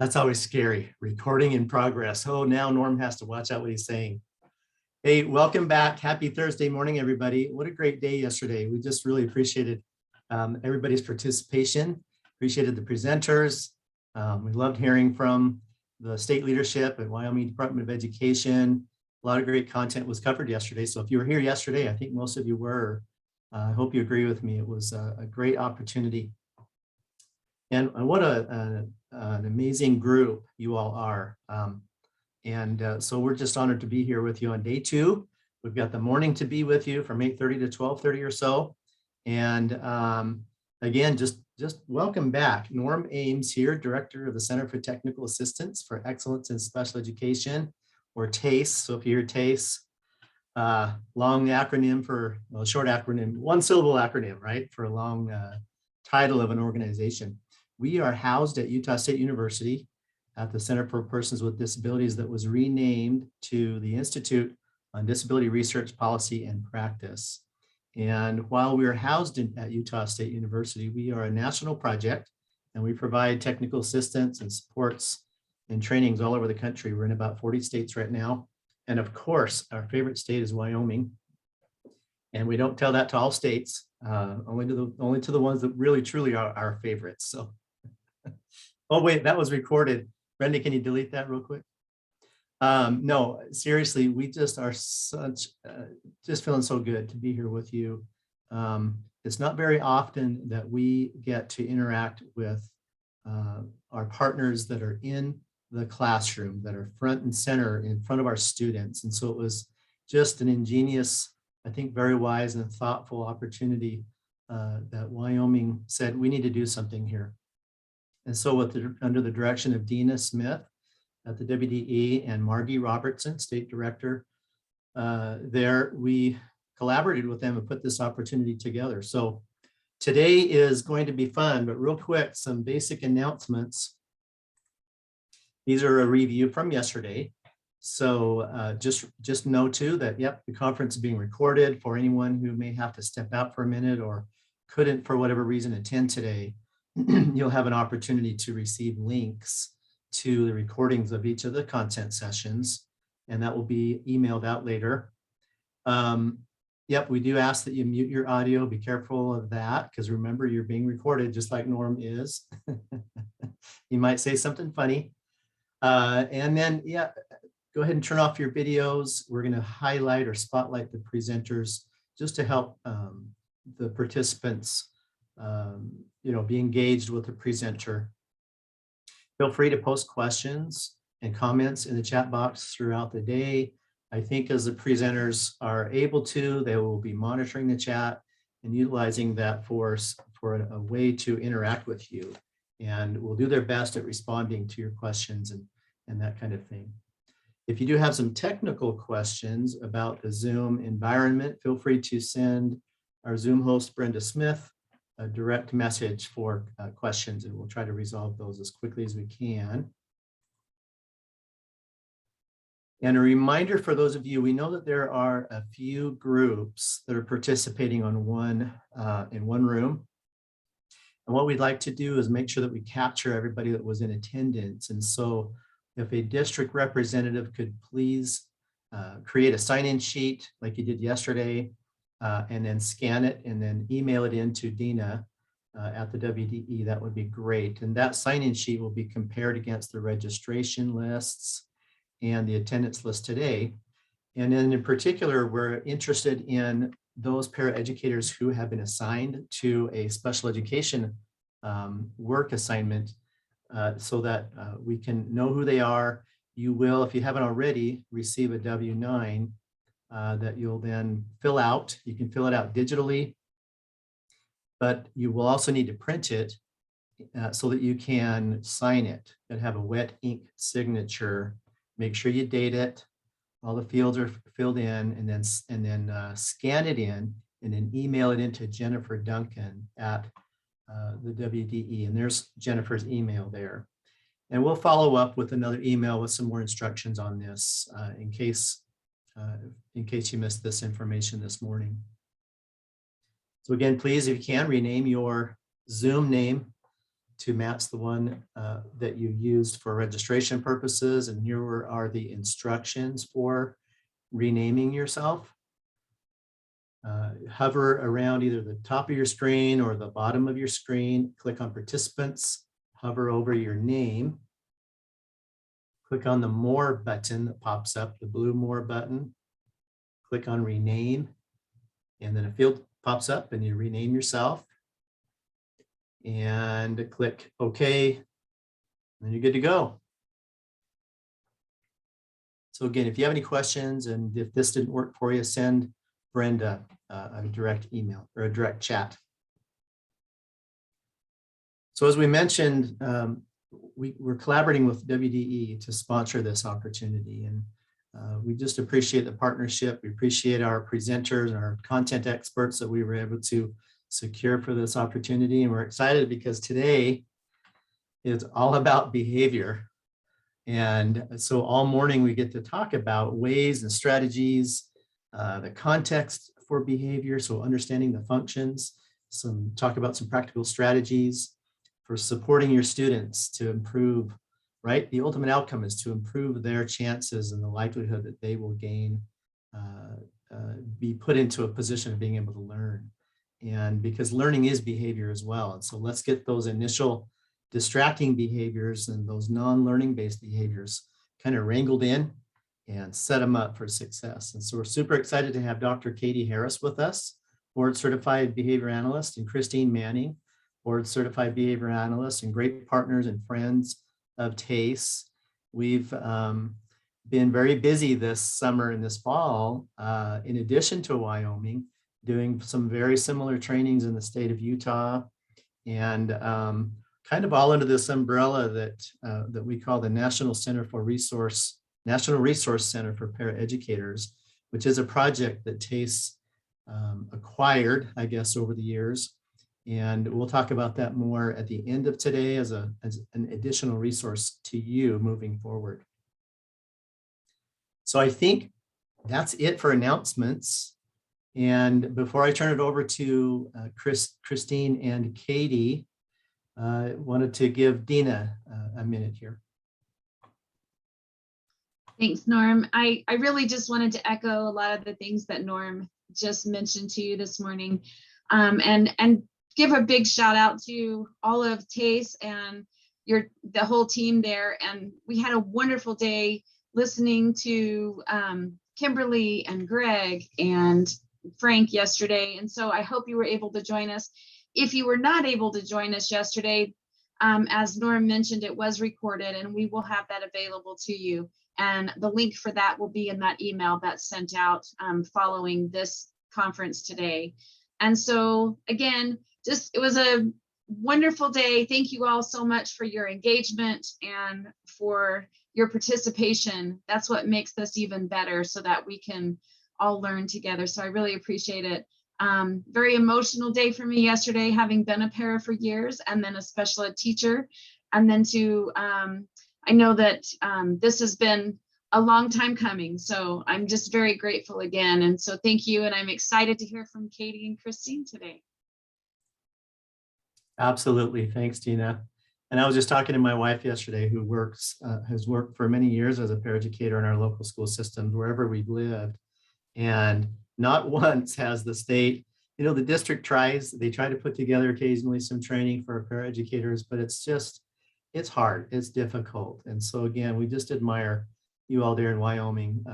That's always scary. Recording in progress. Oh, now Norm has to watch out what he's saying. Hey, welcome back. Happy Thursday morning, everybody. What a great day yesterday. We just really appreciated everybody's participation, appreciated the presenters. We loved hearing from the state leadership at Wyoming Department of Education. A lot of great content was covered yesterday. So if you were here yesterday, I think most of you were. I hope you agree with me. It was a great opportunity. And what an amazing group you all are. So we're just honored to be here with you on day 2. We've got the morning to be with you from 8:30 to 12:30 or so. And again, just welcome back. Norm Ames here, Director of the Center for Technical Assistance for Excellence in Special Education, or TACE. So if you hear TACE, long acronym for, well, short acronym, one syllable acronym, right? For a long title of an organization. We are housed at Utah State University at the Center for Persons with Disabilities that was renamed to the Institute on Disability Research, Policy, and Practice. And while we are housed at Utah State University, we are a national project, and we provide technical assistance and supports and trainings all over the country. We're in about 40 states right now. And of course, our favorite state is Wyoming. And we don't tell that to all states, only to the ones that really truly are our favorites. So, oh wait, that was recorded. Brenda, can you delete that real quick? No, seriously, we just are just feeling so good to be here with you. It's not very often that we get to interact with our partners that are in the classroom, that are front and center in front of our students. And so it was just an ingenious, I think very wise and thoughtful opportunity that Wyoming said, we need to do something here. And so under the direction of Dina Smith at the WDE and Margie Robertson, State Director, we collaborated with them and put this opportunity together. So today is going to be fun, but real quick, some basic announcements. These are a review from yesterday. So just know too that, yep, the conference is being recorded for anyone who may have to step out for a minute or couldn't for whatever reason attend today. You'll have an opportunity to receive links to the recordings of each of the content sessions, and that will be emailed out later. Yep, we do ask that you mute your audio. Be careful of that, because remember, you're being recorded just like Norm is. You might say something funny. And then, yeah, go ahead and turn off your videos. We're going to highlight or spotlight the presenters just to help the participants be engaged with the presenter. Feel free to post questions and comments in the chat box throughout the day. I think as the presenters are able to, they will be monitoring the chat and utilizing that for a way to interact with you. And will do their best at responding to your questions and that kind of thing. If you do have some technical questions about the Zoom environment, feel free to send our Zoom host, Brenda Smith, a direct message for questions, and we'll try to resolve those as quickly as we can. And a reminder for those of you, we know that there are a few groups that are participating on in one room. And what we'd like to do is make sure that we capture everybody that was in attendance. And so if a district representative could please create a sign-in sheet like you did yesterday, and then scan it and then email it in to Dina at the WDE, that would be great. And that sign-in sheet will be compared against the registration lists and the attendance list today. And then in particular, we're interested in those paraeducators who have been assigned to a special education work assignment so that we can know who they are. You will, if you haven't already, receive a W-9 that you'll then fill out. You can fill it out digitally, but you will also need to print it so that you can sign it and have a wet ink signature. Make sure you date it. All the fields are filled in, and then scan it in, and then email it into Jennifer Duncan at the WDE. And there's Jennifer's email there. And we'll follow up with another email with some more instructions on this in case you missed this information this morning. So again, please, if you can, rename your Zoom name to match the one that you used for registration purposes. And here are the instructions for renaming yourself. Hover around either the top of your screen or the bottom of your screen, click on participants, hover over your name, click on the more button that pops up, the blue more button, click on rename, and then a field pops up and you rename yourself and click OK, and you're good to go. So again, if you have any questions and if this didn't work for you, send Brenda a direct email or a direct chat. So as we mentioned, we're collaborating with WDE to sponsor this opportunity, and we just appreciate the partnership. We appreciate our presenters and our content experts that we were able to secure for this opportunity, and we're excited because today is all about behavior. And so all morning we get to talk about ways and strategies, the context for behavior, so understanding the functions, talk about some practical strategies for supporting your students to improve, right? The ultimate outcome is to improve their chances and the likelihood that they will be put into a position of being able to learn. And because learning is behavior as well. And so let's get those initial distracting behaviors and those non-learning based behaviors kind of wrangled in and set them up for success. And so we're super excited to have Dr. Katie Harris with us, board certified behavior analyst, and Christine Manning, board certified behavior analyst and great partners and friends of TACE. We've been very busy this summer and this fall, in addition to Wyoming, doing some very similar trainings in the state of Utah, and kind of all under this umbrella that we call the National Resource Center for Paraeducators, which is a project that TACE acquired, I guess, over the years. And we'll talk about that more at the end of today as an additional resource to you moving forward. So I think that's it for announcements. And before I turn it over to Christine and Katie, I wanted to give Dina a minute here. Thanks, Norm. I really just wanted to echo a lot of the things that Norm just mentioned to you this morning, and give a big shout out to all of TACE and the whole team there. And we had a wonderful day listening to Kimberly and Greg and Frank yesterday. And so I hope you were able to join us. If you were not able to join us yesterday, as Norm mentioned, it was recorded and we will have that available to you. And the link for that will be in that email that's sent out following this conference today. And so again, it was a wonderful day. Thank you all so much for your engagement and for your participation. That's what makes this even better, so that we can all learn together. So I really appreciate it. Very emotional day for me yesterday, having been a para for years and then a special ed teacher. And then I know that this has been a long time coming. So I'm just very grateful again. And so thank you. And I'm excited to hear from Katie and Christine today. Absolutely. Thanks, Tina. And I was just talking to my wife yesterday, who has worked for many years as a paraeducator in our local school systems, wherever we've lived. And not once has the state, the district they try to put together occasionally some training for paraeducators, but it's hard, it's difficult. And so again, we just admire you all there in Wyoming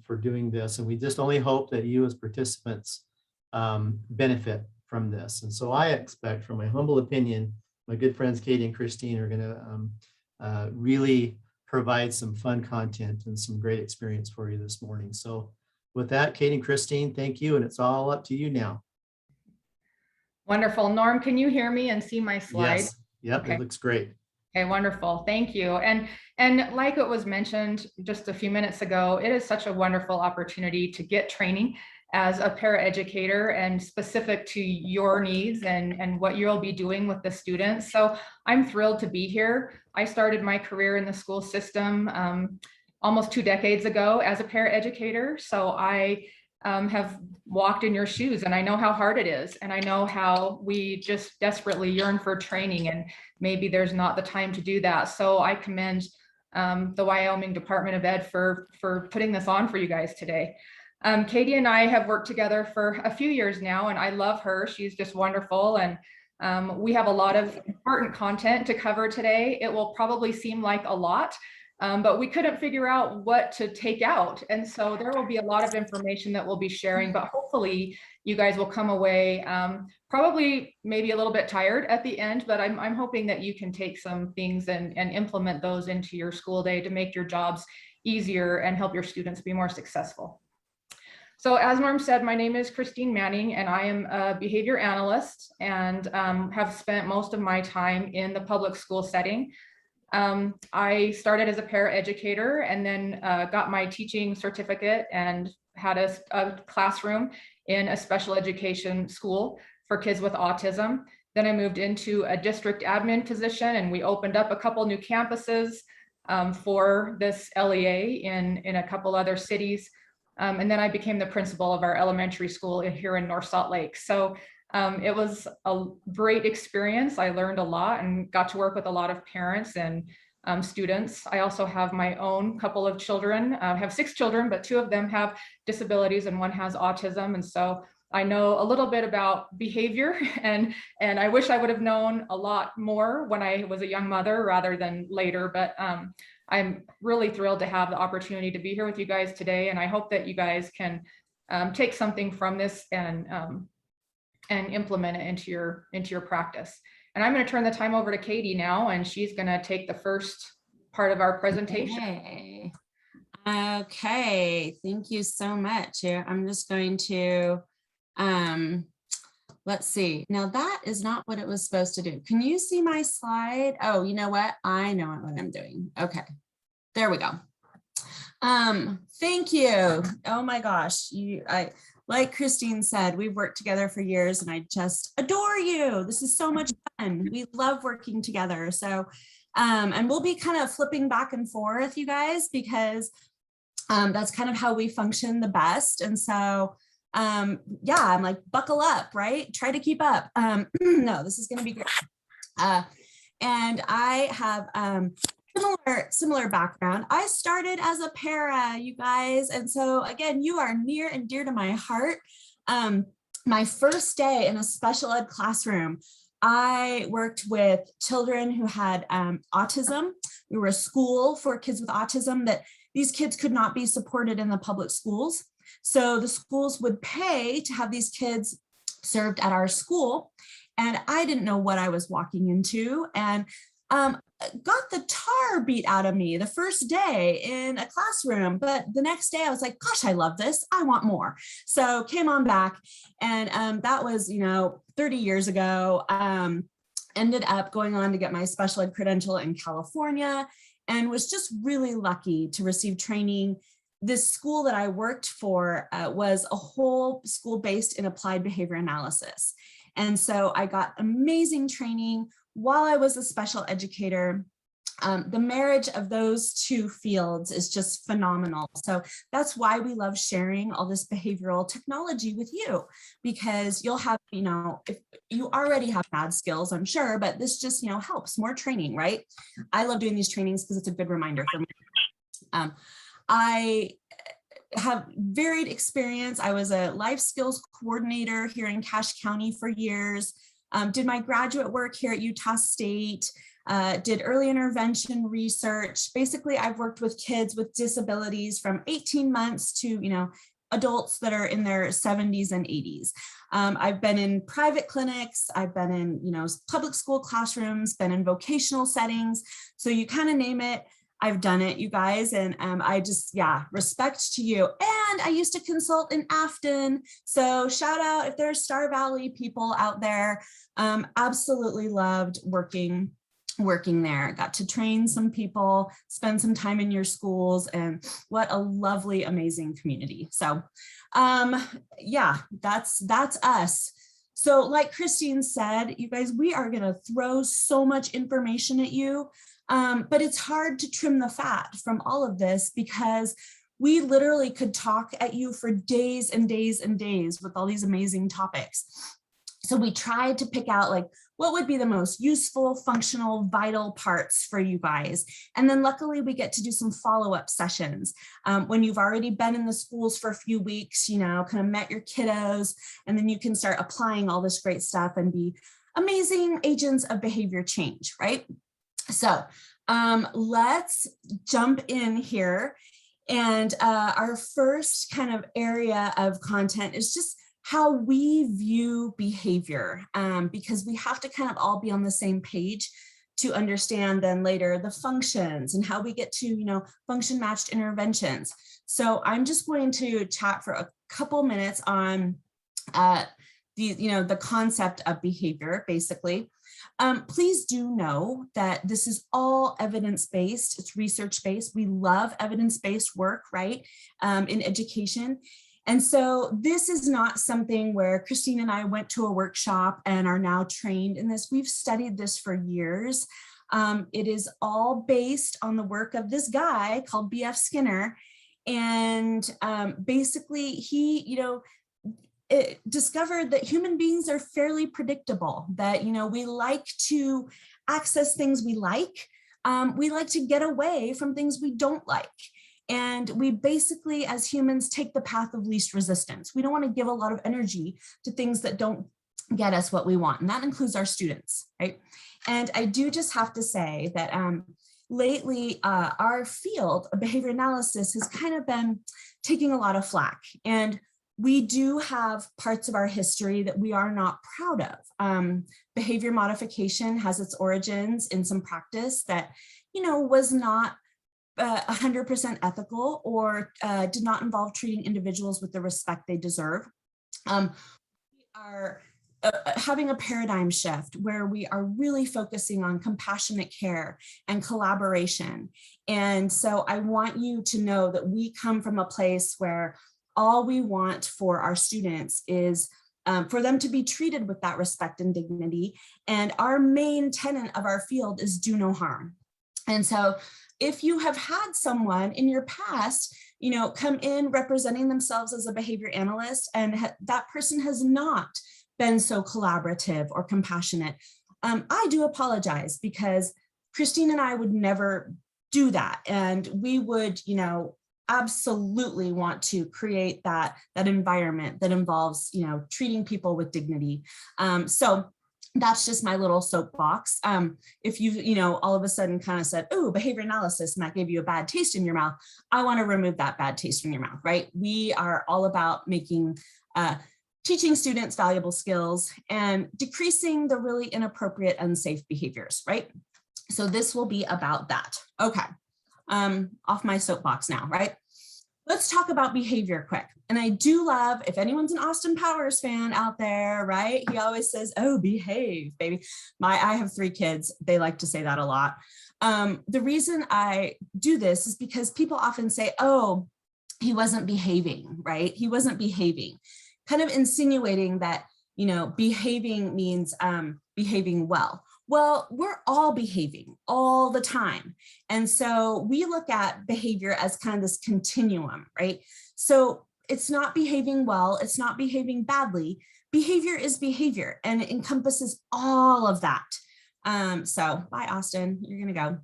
for doing this. And we just only hope that you as participants benefit from this. And so I expect, from my humble opinion, my good friends Katie and Christine are going to really provide some fun content and some great experience for you this morning. So with that, Katie and Christine, thank you. And it's all up to you now. Wonderful. Norm, can you hear me and see my slide? Yes. Yep, okay. It looks great. Okay, wonderful. Thank you. And like it was mentioned just a few minutes ago, it is such a wonderful opportunity to get training as a paraeducator and specific to your needs and what you'll be doing with the students. So I'm thrilled to be here. I started my career in the school system almost 2 decades ago as a paraeducator. So I have walked in your shoes, and I know how hard it is. And I know how we just desperately yearn for training, and maybe there's not the time to do that. So I commend the Wyoming Department of Ed for putting this on for you guys today. Katie and I have worked together for a few years now, and I love her. She's just wonderful. And we have a lot of important content to cover today. It will probably seem like a lot, but we couldn't figure out what to take out. And so there will be a lot of information that we'll be sharing, but hopefully you guys will come away probably maybe a little bit tired at the end, but I'm hoping that you can take some things and implement those into your school day to make your jobs easier and help your students be more successful. So as Norm said, my name is Christine Manning, and I am a behavior analyst and have spent most of my time in the public school setting. I started as a paraeducator and then got my teaching certificate and had a classroom in a special education school for kids with autism. Then I moved into a district admin position, and we opened up a couple new campuses for this LEA in a couple other cities. And then I became the principal of our elementary school here in North Salt Lake. So it was a great experience. I learned a lot and got to work with a lot of parents and students. I also have my own couple of children. I have 6 children, but 2 of them have disabilities and 1 has autism. And so I know a little bit about behavior, and I wish I would have known a lot more when I was a young mother rather than later. But I'm really thrilled to have the opportunity to be here with you guys today. And I hope that you guys can take something from this and implement it into your practice. And I'm going to turn the time over to Katie now, and she's going to take the first part of our presentation. Okay, thank you so much. Here, I'm just going to, let's see. Now that is not what it was supposed to do. Can you see my slide? Oh, you know what? I know what I'm doing. Okay, there we go. Thank you. Oh my gosh, like Christine said, we've worked together for years, and I just adore you. This is so much fun. We love working together. So, and we'll be kind of flipping back and forth, you guys, because that's kind of how we function the best. And so, yeah, I'm like, buckle up, right? Try to keep up. No, this is going to be great. And I have similar background. I started as a para, you guys. And so again, you are near and dear to my heart. My first day in a special ed classroom, I worked with children who had autism. We were a school for kids with autism that these kids could not be supported in the public schools. So the schools would pay to have these kids served at our school. And I didn't know what I was walking into, and got the tar beat out of me the first day in a classroom. But the next day I was like, gosh, I love this. I want more. So came on back, and that was, 30 years ago. Ended up going on to get my special ed credential in California, and was just really lucky to receive training. This school that I worked for was a whole school based in applied behavior analysis. And so I got amazing training while I was a special educator. The marriage of those 2 fields is just phenomenal. So that's why we love sharing all this behavioral technology with you, because you'll have, if you already have bad skills, I'm sure, but this just, helps more training, right? I love doing these trainings because it's a good reminder for me. I have varied experience. I was a life skills coordinator here in Cache County for years. Did my graduate work here at Utah State, did early intervention research. Basically, I've worked with kids with disabilities from 18 months to, adults that are in their 70s and 80s. I've been in private clinics. I've been in, public school classrooms, been in vocational settings. So you kind of name it, I've done it, you guys. And I just, respect to you. And I used to consult in Afton. So shout out if there's Star Valley people out there. Absolutely loved working there. Got to train some people, spend some time in your schools, and what a lovely, amazing community. So that's us. So like Christine said, you guys, we are going to throw so much information at you. But it's hard to trim the fat from all of this, because we literally could talk at you for days and days and days with all these amazing topics. So we tried to pick out like what would be the most useful, functional, vital parts for you guys. And then luckily we get to do some follow-up sessions when you've already been in the schools for a few weeks, you know, kind of met your kiddos, and then you can start applying all this great stuff and be amazing agents of behavior change, right? So let's jump in here. And our first kind of area of content is just how we view behavior, because we have to kind of all be on the same page to understand then later the functions and how we get to, you know, function matched interventions. So I'm just going to chat for a couple minutes on the concept of behavior, basically. Please do know that this is all evidence-based, it's research-based. We love evidence-based work, right, in education. And so this is not something where Christine and I went to a workshop and are now trained in this. We've studied this for years. It is all based on the work of this guy called B.F. Skinner. And basically he, it discovered that human beings are fairly predictable, that, we like to access things we like to get away from things we don't like. And we basically, as humans, take the path of least resistance. We don't want to give a lot of energy to things that don't get us what we want. And that includes our students, right? And I do just have to say that lately, our field of behavior analysis has kind of been taking a lot of flack. And we do have parts of our history that we are not proud of. Behavior modification has its origins in some practice that, was not 100% ethical or did not involve treating individuals with the respect they deserve. We are having a paradigm shift where we are really focusing on compassionate care and collaboration. And so I want you to know that we come from a place where all we want for our students is for them to be treated with that respect and dignity. And our main tenet of our field is do no harm. And so if you have had someone in your past, come in representing themselves as a behavior analyst and that person has not been so collaborative or compassionate, I do apologize, because Christine and I would never do that. And we would, absolutely want to create that environment that involves, treating people with dignity. So that's just my little soapbox. If you, all of a sudden kind of said, oh, behavior analysis, and that gave you a bad taste in your mouth, I want to remove that bad taste from your mouth, right? We are all about making, teaching students valuable skills and decreasing the really inappropriate, unsafe behaviors, right? So this will be about that. Okay, off my soapbox now, right? Let's talk about behavior quick. And I do love, if anyone's an Austin Powers fan out there, right? He always says, oh, behave, baby. I have 3 kids. They like to say that a lot. The reason I do this is because people often say, oh, he wasn't behaving, right? He wasn't behaving, kind of insinuating that, behaving means behaving well. Well, we're all behaving all the time. And so we look at behavior as kind of this continuum, right? So it's not behaving well, it's not behaving badly. Behavior is behavior and it encompasses all of that. So bye, Austin, you're gonna go.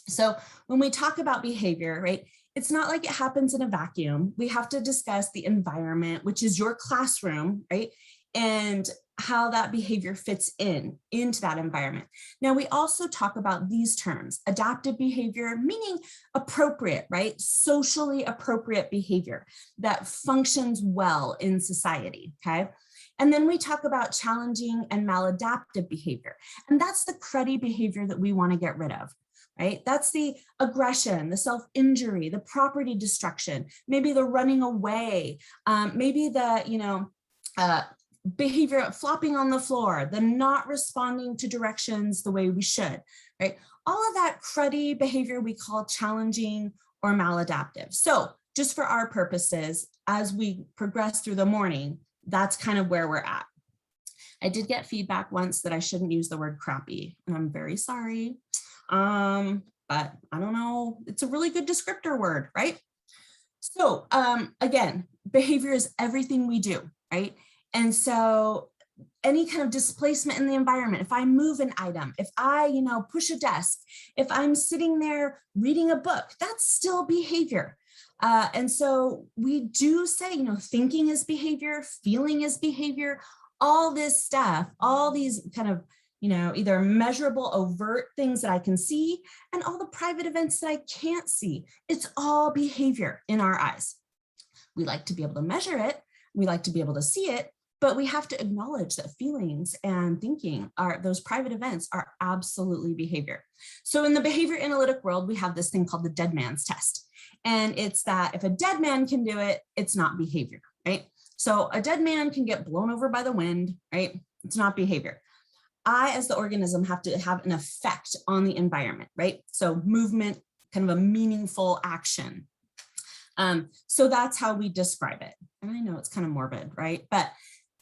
So when we talk about behavior, right, it's not like it happens in a vacuum. We have to discuss the environment, which is your classroom, right? And how that behavior fits into that environment. Now, we also talk about these terms: adaptive behavior, meaning appropriate, right? Socially appropriate behavior that functions well in society, okay? And then we talk about challenging and maladaptive behavior. And that's the cruddy behavior that we want to get rid of, right? That's the aggression, the self-injury, the property destruction, maybe the running away, maybe the, behavior flopping on the floor, the not responding to directions the way we should, right? All of that cruddy behavior we call challenging or maladaptive. So just for our purposes, as we progress through the morning, that's kind of where we're at. I did get feedback once that I shouldn't use the word crappy, and I'm very sorry. But I don't know, it's a really good descriptor word, right? So again, behavior is everything we do, right? And so any kind of displacement in the environment, if I move an item, if I, push a desk, if I'm sitting there reading a book, that's still behavior. And so we do say, thinking is behavior, feeling is behavior, all this stuff, all these kind of, either measurable, overt things that I can see and all the private events that I can't see. It's all behavior in our eyes. We like to be able to measure it. We like to be able to see it, but we have to acknowledge that feelings and thinking those private events are absolutely behavior. So in the behavior analytic world, we have this thing called the dead man's test. And it's that if a dead man can do it, it's not behavior, right? So a dead man can get blown over by the wind, right? It's not behavior. I, as the organism, have to have an effect on the environment, right? So movement, kind of a meaningful action. So that's how we describe it. And I know it's kind of morbid, right? But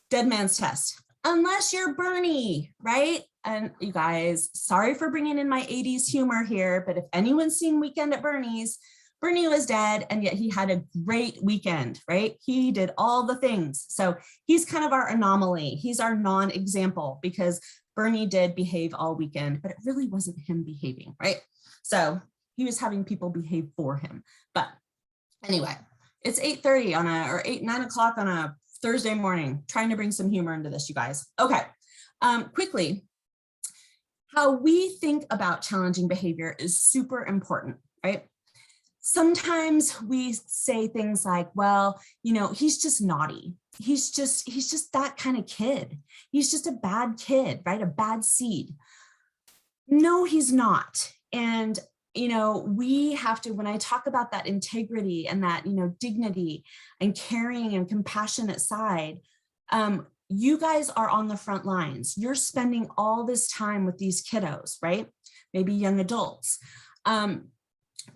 dead man's test, unless you're Bernie, right? And you guys, sorry for bringing in my 80s humor here, but if anyone's seen Weekend at Bernie's, Bernie was dead, and yet he had a great weekend, right? He did all the things. So he's kind of our anomaly. He's our non-example because Bernie did behave all weekend, but it really wasn't him behaving, right? So he was having people behave for him. But anyway, it's 8:30 or 9 o'clock on a Thursday morning, trying to bring some humor into this, you guys. Okay, quickly, how we think about challenging behavior is super important, right? Sometimes we say things like, well, he's just naughty. He's just that kind of kid. He's just a bad kid, right? A bad seed. No, he's not. And, we have to, when I talk about that integrity and that, dignity and caring and compassionate side, you guys are on the front lines. You're spending all this time with these kiddos, right? Maybe young adults.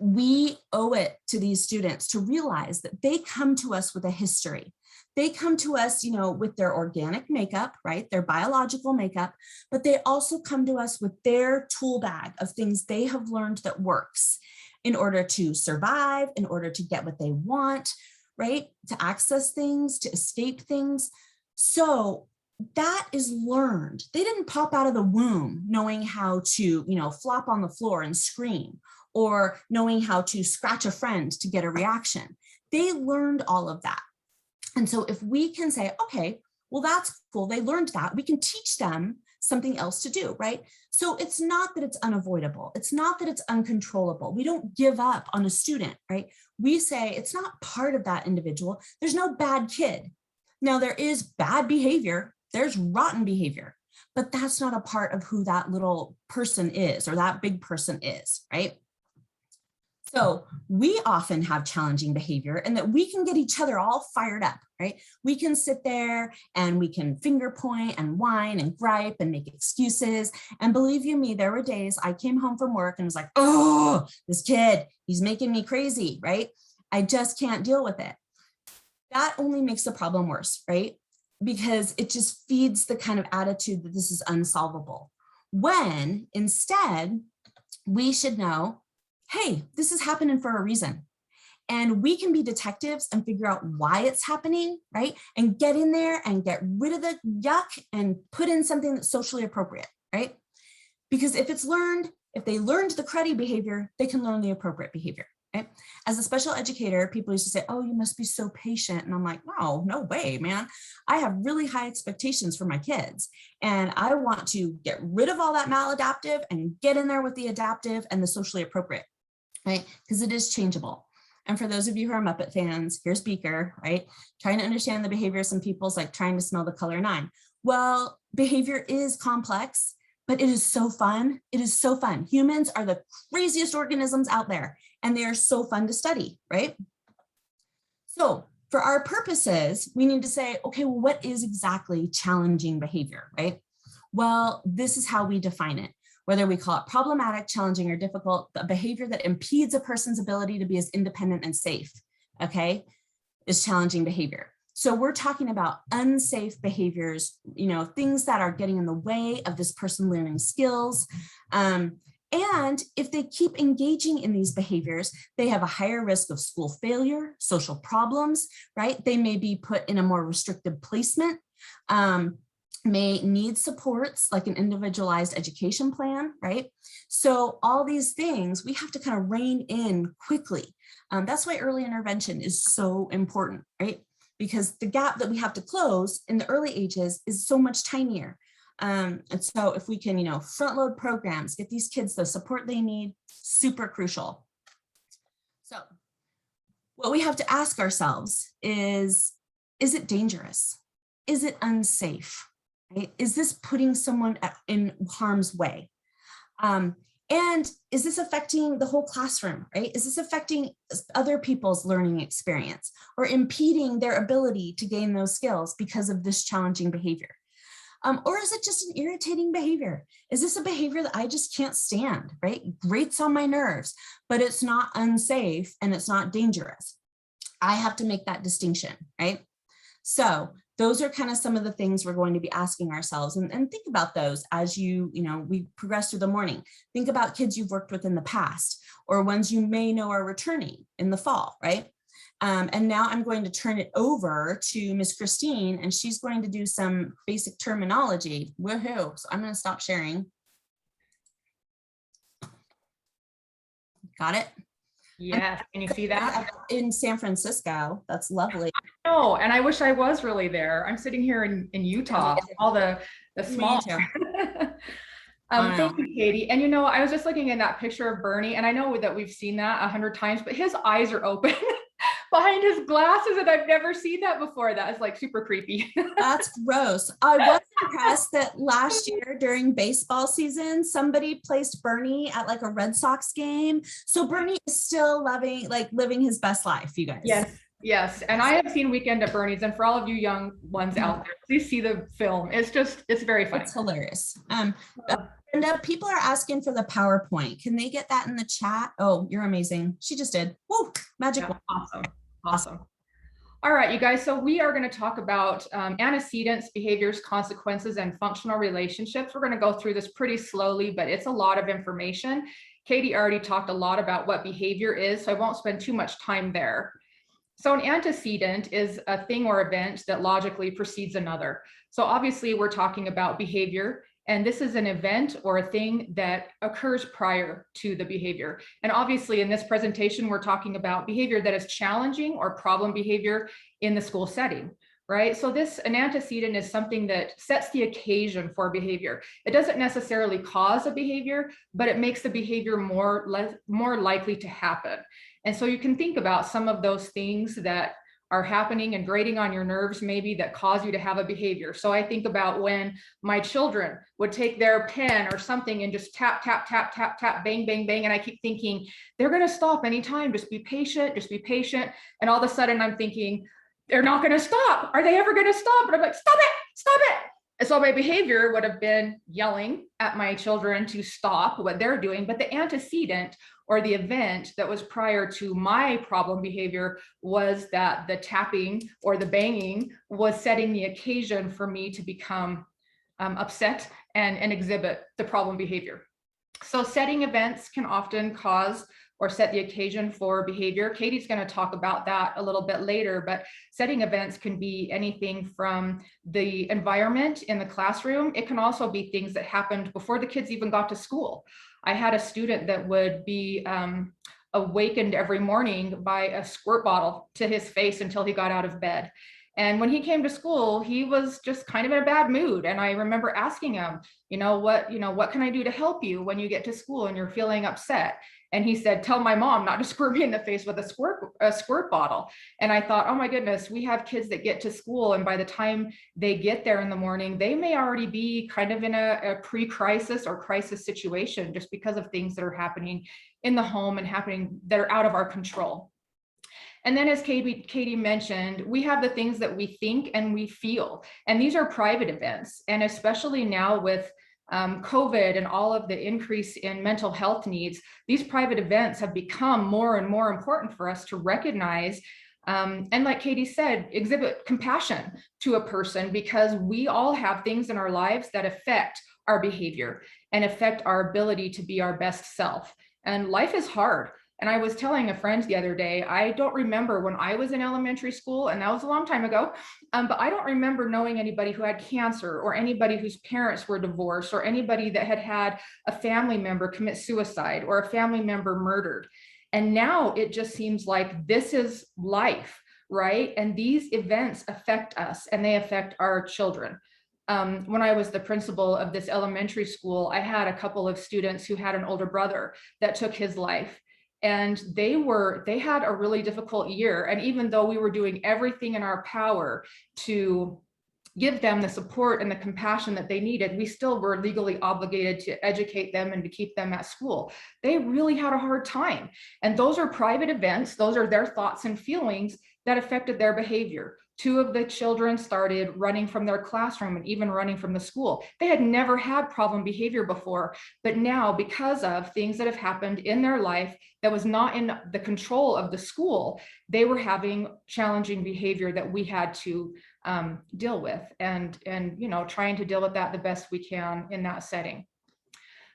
We owe it to these students to realize that they come to us with a history. They come to us, with their organic makeup, right? Their biological makeup, but they also come to us with their tool bag of things they have learned that works in order to survive, in order to get what they want, right? To access things, to escape things. So that is learned. They didn't pop out of the womb knowing how to, flop on the floor and scream, or knowing how to scratch a friend to get a reaction. They learned all of that. And so if we can say, okay, well, that's cool. They learned that. We can teach them something else to do, right? So it's not that it's unavoidable. It's not that it's uncontrollable. We don't give up on a student, right? We say it's not part of that individual. There's no bad kid. Now there is bad behavior. There's rotten behavior, but that's not a part of who that little person is or that big person is, right? So we often have challenging behavior and that we can get each other all fired up, right? We can sit there and we can finger point and whine and gripe and make excuses. And believe you me, there were days I came home from work and was like, oh, this kid, he's making me crazy, right? I just can't deal with it. That only makes the problem worse, right? Because it just feeds the kind of attitude that this is unsolvable. When instead, we should know, hey, this is happening for a reason. And we can be detectives and figure out why it's happening, right? And get in there and get rid of the yuck and put in something that's socially appropriate, right? Because if it's learned, if they learned the cruddy behavior, they can learn the appropriate behavior, right? As a special educator, people used to say, oh, you must be so patient. And I'm like, no way, man. I have really high expectations for my kids. And I want to get rid of all that maladaptive and get in there with the adaptive and the socially appropriate, right? Because it is changeable. And for those of you who are Muppet fans, here's Beaker, right? Trying to understand the behavior of some people's like trying to smell the color 9. Well, behavior is complex, but it is so fun. It is so fun. Humans are the craziest organisms out there, and they are so fun to study, right? So for our purposes, we need to say, okay, well, what is exactly challenging behavior, right? Well, this is how we define it. Whether we call it problematic, challenging, or difficult, the behavior that impedes a person's ability to be as independent and safe, okay, is challenging behavior. So we're talking about unsafe behaviors, things that are getting in the way of this person learning skills. And And if they keep engaging in these behaviors, they have a higher risk of school failure, social problems, right? They may be put in a more restricted placement, may need supports like an individualized education plan, right? So all these things we have to kind of rein in quickly. That's why early intervention is so important, right? Because the gap that we have to close in the early ages is so much tinier. And so if we can, front load programs, get these kids the support they need, super crucial. So what we have to ask ourselves is it dangerous? Is it unsafe? Right? Is this putting someone in harm's way? And is this affecting the whole classroom, right? Is this affecting other people's learning experience or impeding their ability to gain those skills because of this challenging behavior? Or is it just an irritating behavior? Is this a behavior that I just can't stand, right? Grates on my nerves, but it's not unsafe and it's not dangerous. I have to make that distinction, right? So those are kind of some of the things we're going to be asking ourselves, and think about those as we progress through the morning. Think about kids you've worked with in the past or ones you may know are returning in the fall, right? And now I'm going to turn it over to Miss Christine, and she's going to do some basic terminology. Woohoo. So I'm going to stop sharing. Got it? Yes, can you see that? In San Francisco, that's lovely. No, and I wish I was really there. I'm sitting here in Utah, all the small. Thank you, Katie. And I was just looking at that picture of Bernie, and I know that we've seen that 100 times, but his eyes are open behind his glasses, and I've never seen that before. That is like super creepy. That's gross. I was impressed that last year during baseball season, somebody placed Bernie at like a Red Sox game. So Bernie is still living his best life, you guys. Yes. And I have seen Weekend at Bernie's, and for all of you young ones out there, please see the film. It's very funny. It's hilarious. And people are asking for the PowerPoint. Can they get that in the chat? Oh, you're amazing. She just did. Woo, magic. Yeah, awesome. All right, you guys. So we are going to talk about antecedents, behaviors, consequences, and functional relationships. We're going to go through this pretty slowly, but it's a lot of information. Katie already talked a lot about what behavior is, so I won't spend too much time there. So an antecedent is a thing or event that logically precedes another. So obviously we're talking about behavior, and this is an event or a thing that occurs prior to the behavior. And obviously in this presentation, we're talking about behavior that is challenging or problem behavior in the school setting, right? So an antecedent is something that sets the occasion for behavior. It doesn't necessarily cause a behavior, but it makes the behavior more likely to happen. And so you can think about some of those things that are happening and grating on your nerves maybe that cause you to have a behavior. So I think about when my children would take their pen or something and just tap, tap, tap, tap, tap, bang, bang, bang. And I keep thinking, they're going to stop anytime. Just be patient, just be patient. And all of a sudden I'm thinking, they're not going to stop. Are they ever going to stop? And I'm like, stop it, stop it. And so my behavior would have been yelling at my children to stop what they're doing. But the antecedent or the event that was prior to my problem behavior was that the tapping or the banging was setting the occasion for me to become upset and exhibit the problem behavior. So setting events can often cause or set the occasion for behavior. Katie's going to talk about that a little bit later, but setting events can be anything from the environment in the classroom. It can also be things that happened before the kids even got to school. I had a student that would be awakened every morning by a squirt bottle to his face until he got out of bed. And when he came to school, he was just kind of in a bad mood. And I remember asking him, what can I do to help you when you get to school and you're feeling upset? And he said, tell my mom not to squirt me in the face with a squirt bottle. And I thought, oh my goodness, we have kids that get to school, and by the time they get there in the morning, they may already be kind of in a pre-crisis or crisis situation just because of things that are happening in the home and happening that are out of our control. And then as Katie mentioned, we have the things that we think and we feel, and these are private events. And especially now with COVID and all of the increase in mental health needs, these private events have become more and more important for us to recognize. And like Katie said, exhibit compassion to a person, because we all have things in our lives that affect our behavior and affect our ability to be our best self. And life is hard. And I was telling a friend the other day, I don't remember when I was in elementary school, and that was a long time ago, but I don't remember knowing anybody who had cancer or anybody whose parents were divorced or anybody that had had a family member commit suicide or a family member murdered. And now it just seems like this is life, right? And these events affect us and they affect our children. When I was the principal of this elementary school, I had a couple of students who had an older brother that took his life. And they had a really difficult year. And even though we were doing everything in our power to give them the support and the compassion that they needed, we still were legally obligated to educate them and to keep them at school. They really had a hard time. And those are private events. Those are their thoughts and feelings that affected their behavior. 2 of the children started running from their classroom and even running from the school. They had never had problem behavior before, but now because of things that have happened in their life that was not in the control of the school, they were having challenging behavior that we had to deal with and trying to deal with that the best we can in that setting.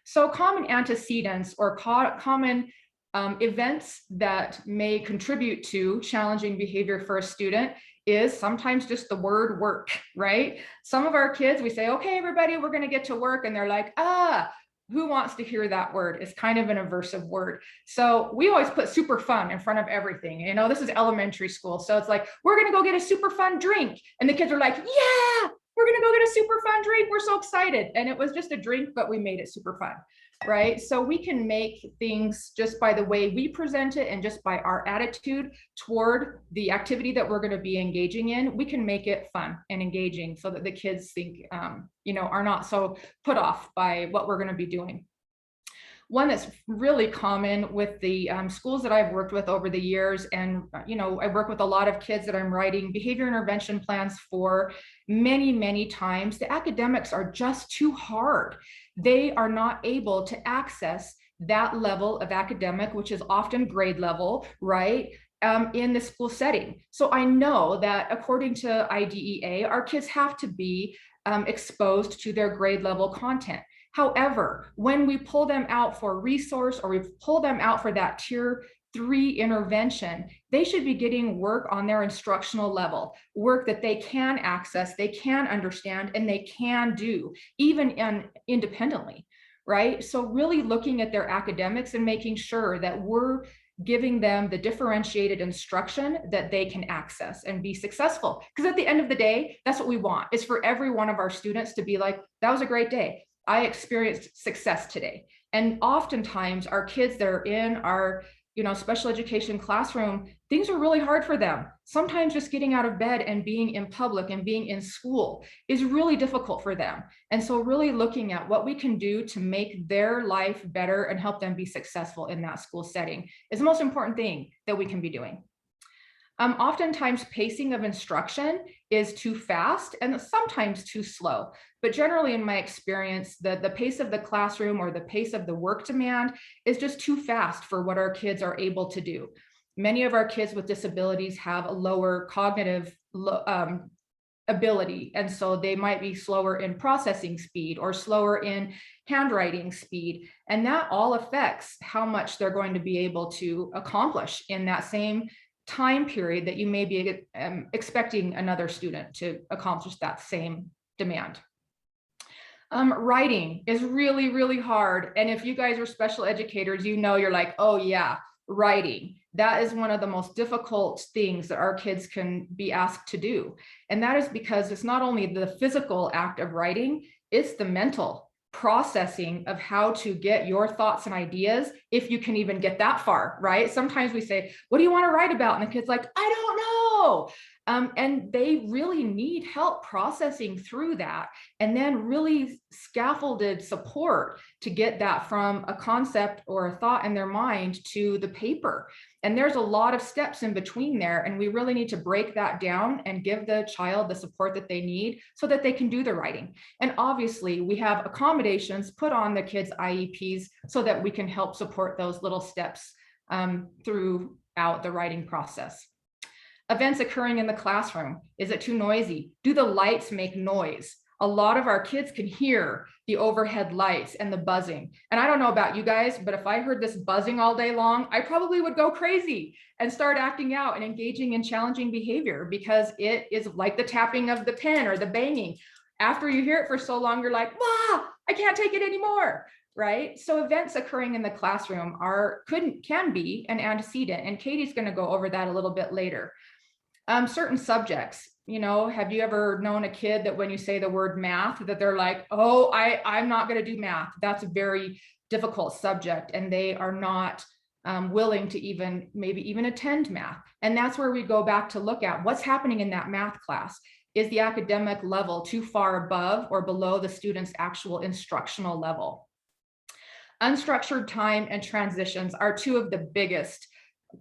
So common antecedents or common events that may contribute to challenging behavior for a student is sometimes just the word work, right? Some of our kids, we say, okay, everybody, we're going to get to work. And they're like, who wants to hear that word? It's kind of an aversive word. So we always put super fun in front of everything. This is elementary school. So it's like, we're going to go get a super fun drink. And the kids are like, yeah, we're going to go get a super fun drink. We're so excited. And it was just a drink, but we made it super fun. Right? So we can make things just by the way we present it and just by our attitude toward the activity that we're going to be engaging in, we can make it fun and engaging so that the kids think, are not so put off by what we're going to be doing. One that's really common with the schools that I've worked with over the years, and I work with a lot of kids that I'm writing behavior intervention plans for many, many times. The academics are just too hard. They are not able to access that level of academic, which is often grade level, right? In the school setting. So I know that according to IDEA, our kids have to be exposed to their grade level content. However, when we pull them out for resource or we pull them out for that tier 3 intervention, they should be getting work on their instructional level, work that they can access, they can understand, and they can do even independently, right? So really looking at their academics and making sure that we're giving them the differentiated instruction that they can access and be successful. Because at the end of the day, that's what we want, is for every one of our students to be like, that was a great day. I experienced success today. And oftentimes our kids that are in our special education classroom, things are really hard for them. Sometimes just getting out of bed and being in public and being in school is really difficult for them. And so really looking at what we can do to make their life better and help them be successful in that school setting is the most important thing that we can be doing. Oftentimes pacing of instruction is too fast and sometimes too slow. But generally in my experience, the pace of the classroom or the pace of the work demand is just too fast for what our kids are able to do. Many of our kids with disabilities have a lower cognitive ability. And so they might be slower in processing speed or slower in handwriting speed. And that all affects how much they're going to be able to accomplish in that same time period that you may be expecting another student to accomplish that same demand. Writing is really, really hard. And if you guys are special educators, you're like, oh yeah, writing. That is one of the most difficult things that our kids can be asked to do. And that is because it's not only the physical act of writing, it's the mental processing of how to get your thoughts and ideas, if you can even get that far, right? Sometimes we say, what do you want to write about? And the kid's like, I don't know. And they really need help processing through that, and then really scaffolded support to get that from a concept or a thought in their mind to the paper. And there's a lot of steps in between there, and we really need to break that down and give the child the support that they need so that they can do the writing. And obviously we have accommodations put on the kids' IEPs so that we can help support those little steps throughout the writing process. Events occurring in the classroom. Is it too noisy? Do the lights make noise? A lot of our kids can hear the overhead lights and the buzzing. And I don't know about you guys, but if I heard this buzzing all day long, I probably would go crazy and start acting out and engaging in challenging behavior, because it is like the tapping of the pen or the banging. After you hear it for so long, you're like, "Wah, I can't take it anymore." Right? So events occurring in the classroom can be an antecedent, and Katie's going to go over that a little bit later. Certain subjects, have you ever known a kid that when you say the word math, that they're like, "Oh, I'm not going to do math. That's a very difficult subject," and they are not willing to maybe even attend math. And that's where we go back to look at what's happening in that math class. Is the academic level too far above or below the student's actual instructional level? Unstructured time and transitions are two of the biggest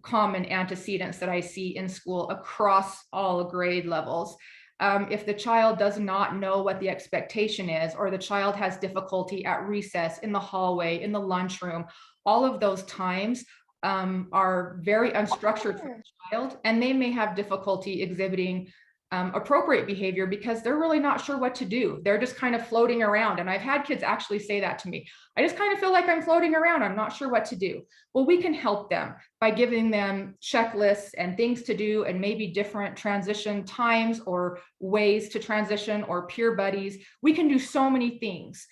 common antecedents that I see in school across all grade levels. If the child does not know what the expectation is, or the child has difficulty at recess, in the hallway, in the lunchroom, all of those times are very unstructured for the child, and they may have difficulty exhibiting appropriate behavior because they're really not sure what to do. They're just kind of floating around. And I've had kids actually say that to me. "I just kind of feel like I'm floating around. I'm not sure what to do." Well, we can help them by giving them checklists and things to do, and maybe different transition times or ways to transition, or peer buddies. We can do so many things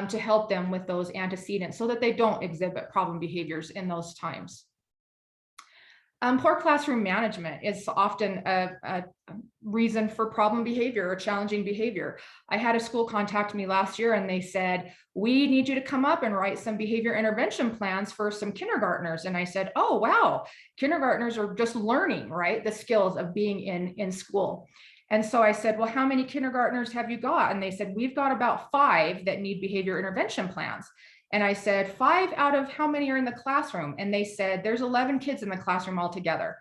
to help them with those antecedents so that they don't exhibit problem behaviors in those times. Poor classroom management is often a reason for problem behavior or challenging behavior. I had a school contact me last year, and they said, "We need you to come up and write some behavior intervention plans for some kindergartners." And I said, "Oh, wow, kindergartners are just learning, right, the skills of being in school." And so I said, "Well, how many kindergartners have you got?" And they said, "We've got about 5 that need behavior intervention plans." And I said, 5 out of how many are in the classroom? And they said, "There's 11 kids in the classroom altogether."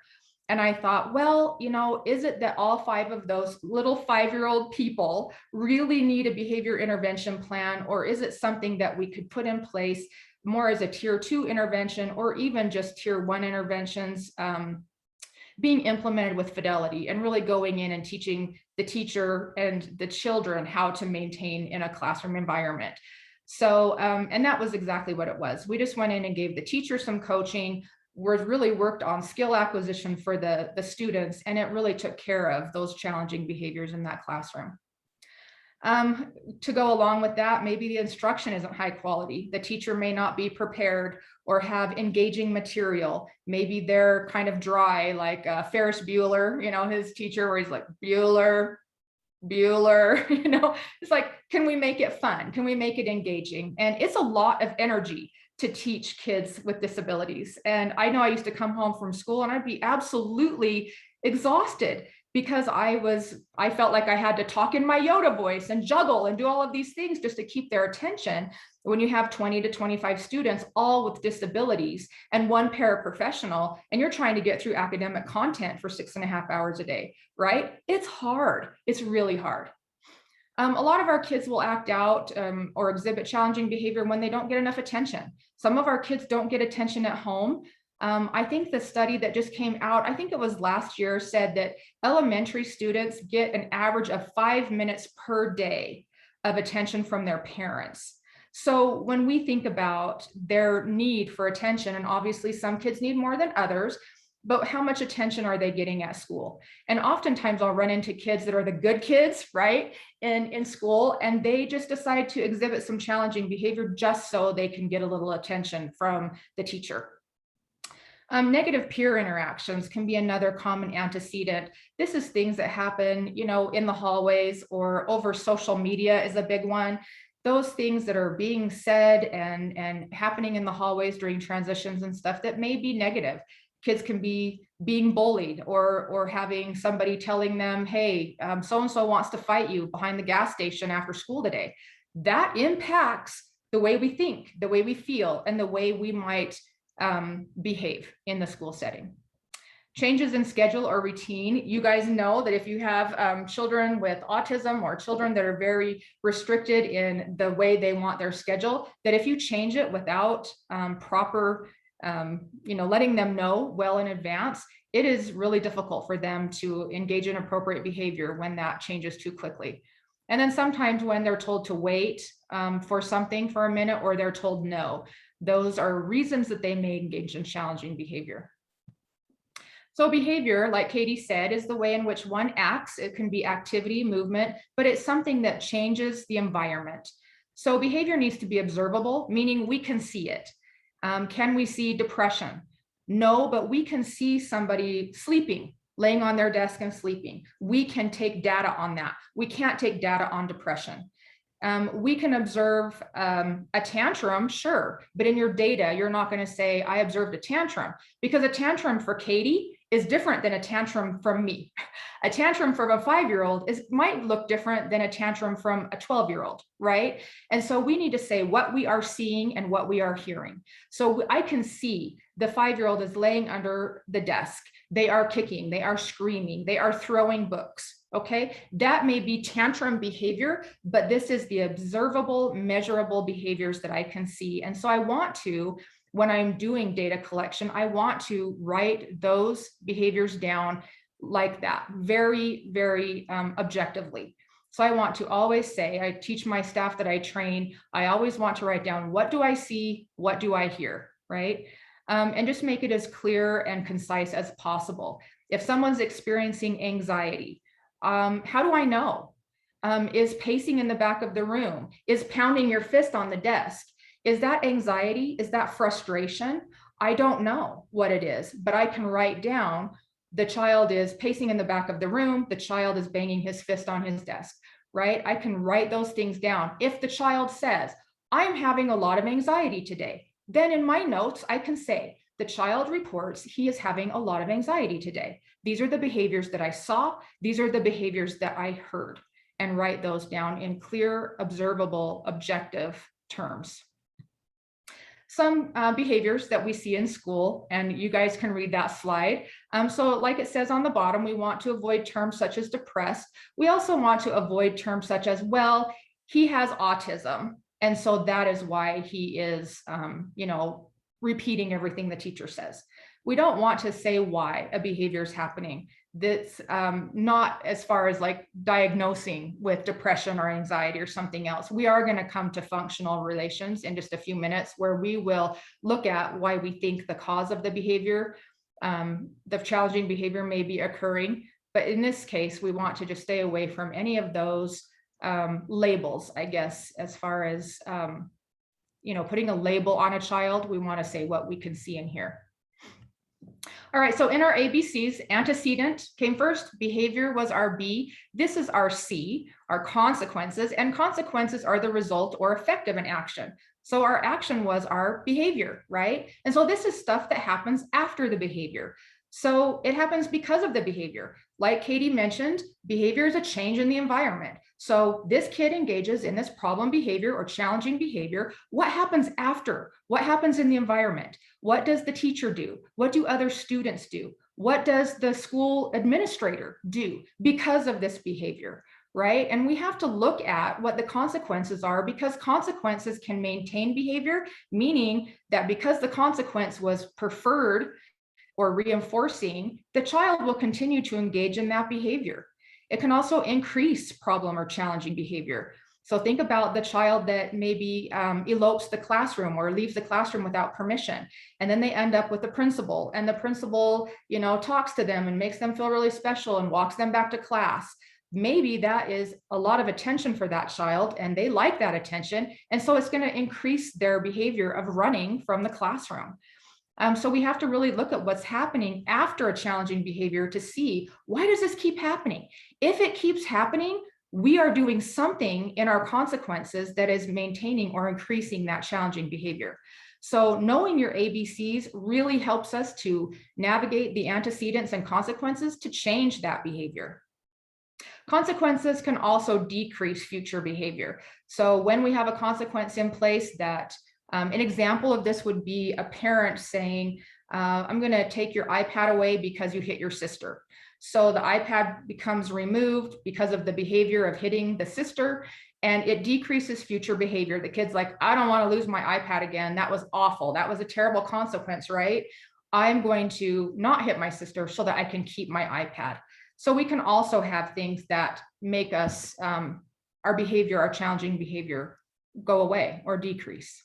And I thought, well, is it that all 5 of those little 5-year-old people really need a behavior intervention plan? Or is it something that we could put in place more as a tier 2 intervention, or even just tier 1 interventions being implemented with fidelity, and really going in and teaching the teacher and the children how to maintain in a classroom environment? So, and that was exactly what it was. We just went in and gave the teacher some coaching. We really worked on skill acquisition for the students, and it really took care of those challenging behaviors in that classroom. To go along with that, maybe the instruction isn't high quality. The teacher may not be prepared or have engaging material. Maybe they're kind of dry, like Ferris Bueller, his teacher, where he's like, "Bueller, it's like, can we make it fun? Can we make it engaging?" And it's a lot of energy to teach kids with disabilities. And I know I used to come home from school and I'd be absolutely exhausted, because I felt like I had to talk in my Yoda voice and juggle and do all of these things just to keep their attention. When you have 20 to 25 students, all with disabilities, and one paraprofessional, and you're trying to get through academic content for 6.5 hours a day, right? It's hard. It's really hard. A lot of our kids will act out or exhibit challenging behavior when they don't get enough attention. Some of our kids don't get attention at home. I think the study that just came out, I think it was last year, said that elementary students get an average of 5 minutes per day of attention from their parents. So when we think about their need for attention, and obviously some kids need more than others, but how much attention are they getting at school? And oftentimes I'll run into kids that are the good kids, right, in school, and they just decide to exhibit some challenging behavior just so they can get a little attention from the teacher. Negative peer interactions can be another common antecedent. This is things that happen, in the hallways, or over social media is a big one. Those things that are being said and happening in the hallways during transitions and stuff that may be negative. Kids can be being bullied, or having somebody telling them, "Hey, so-and-so wants to fight you behind the gas station after school today." That impacts the way we think, the way we feel, and the way we might behave in the school setting. Changes in schedule or routine. You guys know that if you have children with autism, or children that are very restricted in the way they want their schedule, that if you change it without proper, letting them know well in advance, it is really difficult for them to engage in appropriate behavior when that changes too quickly. And then sometimes when they're told to wait for something for a minute, or they're told no, those are reasons that they may engage in challenging behavior. So behavior, like Katie said, is the way in which one acts. It can be activity, movement, but it's something that changes the environment. So behavior needs to be observable, meaning we can see it. Can we see depression? No, but we can see somebody sleeping, laying on their desk and sleeping. We can take data on that. We can't take data on depression. We can observe a tantrum, sure, but in your data, you're not going to say, I observed a tantrum, because a tantrum for Katie is different than a tantrum from me. A tantrum from a 5-year-old might look different than a tantrum from a 12-year-old, right? And so we need to say what we are seeing and what we are hearing. So I can see the 5-year-old is laying under the desk. They are kicking, they are screaming, they are throwing books. Okay, that may be tantrum behavior, but this is the observable, measurable behaviors that I can see. And so I want to, when I'm doing data collection, I want to write those behaviors down like that, very, very objectively. So I want to always say, I teach my staff that I train, I always want to write down, what do I see? What do I hear, right? And just make it as clear and concise as possible. If someone's experiencing anxiety, how do I know? Is pacing in the back of the room? Is pounding your fist on the desk? Is that anxiety? Is that frustration? I don't know what it is, but I can write down the child is pacing in the back of the room. The child is banging his fist on his desk, right? I can write those things down. If the child says, I'm having a lot of anxiety today, then in my notes, I can say, the child reports he is having a lot of anxiety today. These are the behaviors that I saw. These are the behaviors that I heard, and write those down in clear, observable, objective terms. Some behaviors that we see in school, and you guys can read that slide. So like it says on the bottom, we want to avoid terms such as depressed. We also want to avoid terms such as, well, he has autism, and so that is why he is, repeating everything the teacher says. We don't want to say why a behavior is happening. That's not as far as like diagnosing with depression or anxiety or something else. We are going to come to functional relations in just a few minutes, where we will look at why we think the cause of the behavior, the challenging behavior may be occurring. But in this case, we want to just stay away from any of those labels, I guess, as far as putting a label on a child. We want to say what we can see and hear. All right, so in our ABCs, antecedent came first, behavior was our B. This is our C, our consequences, and consequences are the result or effect of an action. So our action was our behavior, right? And so this is stuff that happens after the behavior. So it happens because of the behavior. Like Katie mentioned, behavior is a change in the environment. So this kid engages in this problem behavior or challenging behavior. What happens after? What happens in the environment? What does the teacher do? What do other students do? What does the school administrator do because of this behavior, right? And we have to look at what the consequences are, because consequences can maintain behavior, meaning that because the consequence was preferred or reinforcing, the child will continue to engage in that behavior. It can also increase problem or challenging behavior. So think about the child that maybe elopes the classroom or leaves the classroom without permission, and then they end up with the principal, and the principal, talks to them and makes them feel really special and walks them back to class. Maybe that is a lot of attention for that child, and they like that attention, and so it's going to increase their behavior of running from the classroom. So we have to really look at what's happening after a challenging behavior to see, why does this keep happening? If it keeps happening, we are doing something in our consequences that is maintaining or increasing that challenging behavior. So knowing your ABCs really helps us to navigate the antecedents and consequences to change that behavior. Consequences can also decrease future behavior. So when we have a consequence in place that an example of this would be a parent saying, I'm going to take your iPad away because you hit your sister. So the iPad becomes removed because of the behavior of hitting the sister, and it decreases future behavior. The kid's like, I don't want to lose my iPad again. That was awful. That was a terrible consequence, right? I'm going to not hit my sister so that I can keep my iPad. So we can also have things that make us our behavior, our challenging behavior, go away or decrease.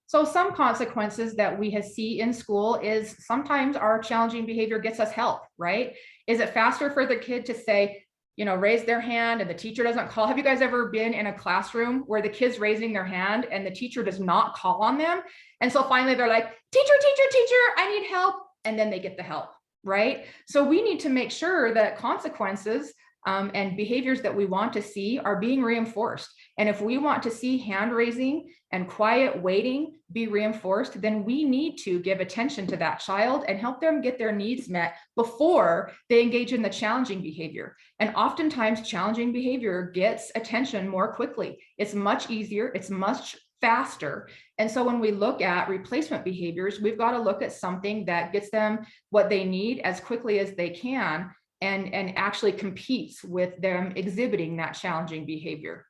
So some consequences that we see in school is sometimes our challenging behavior gets us help, right? Is it faster for the kid to say, you know, raise their hand and the teacher doesn't call? Have you guys ever been in a classroom where the kid's raising their hand and the teacher does not call on them? And so finally they're like, teacher, teacher, teacher, I need help. And then they get the help, right? So we need to make sure that consequences and behaviors that we want to see are being reinforced. And if we want to see hand raising and quiet waiting be reinforced, then we need to give attention to that child and help them get their needs met before they engage in the challenging behavior. And oftentimes challenging behavior gets attention more quickly. It's much easier, it's much faster. And so when we look at replacement behaviors, we've got to look at something that gets them what they need as quickly as they can and actually competes with them exhibiting that challenging behavior.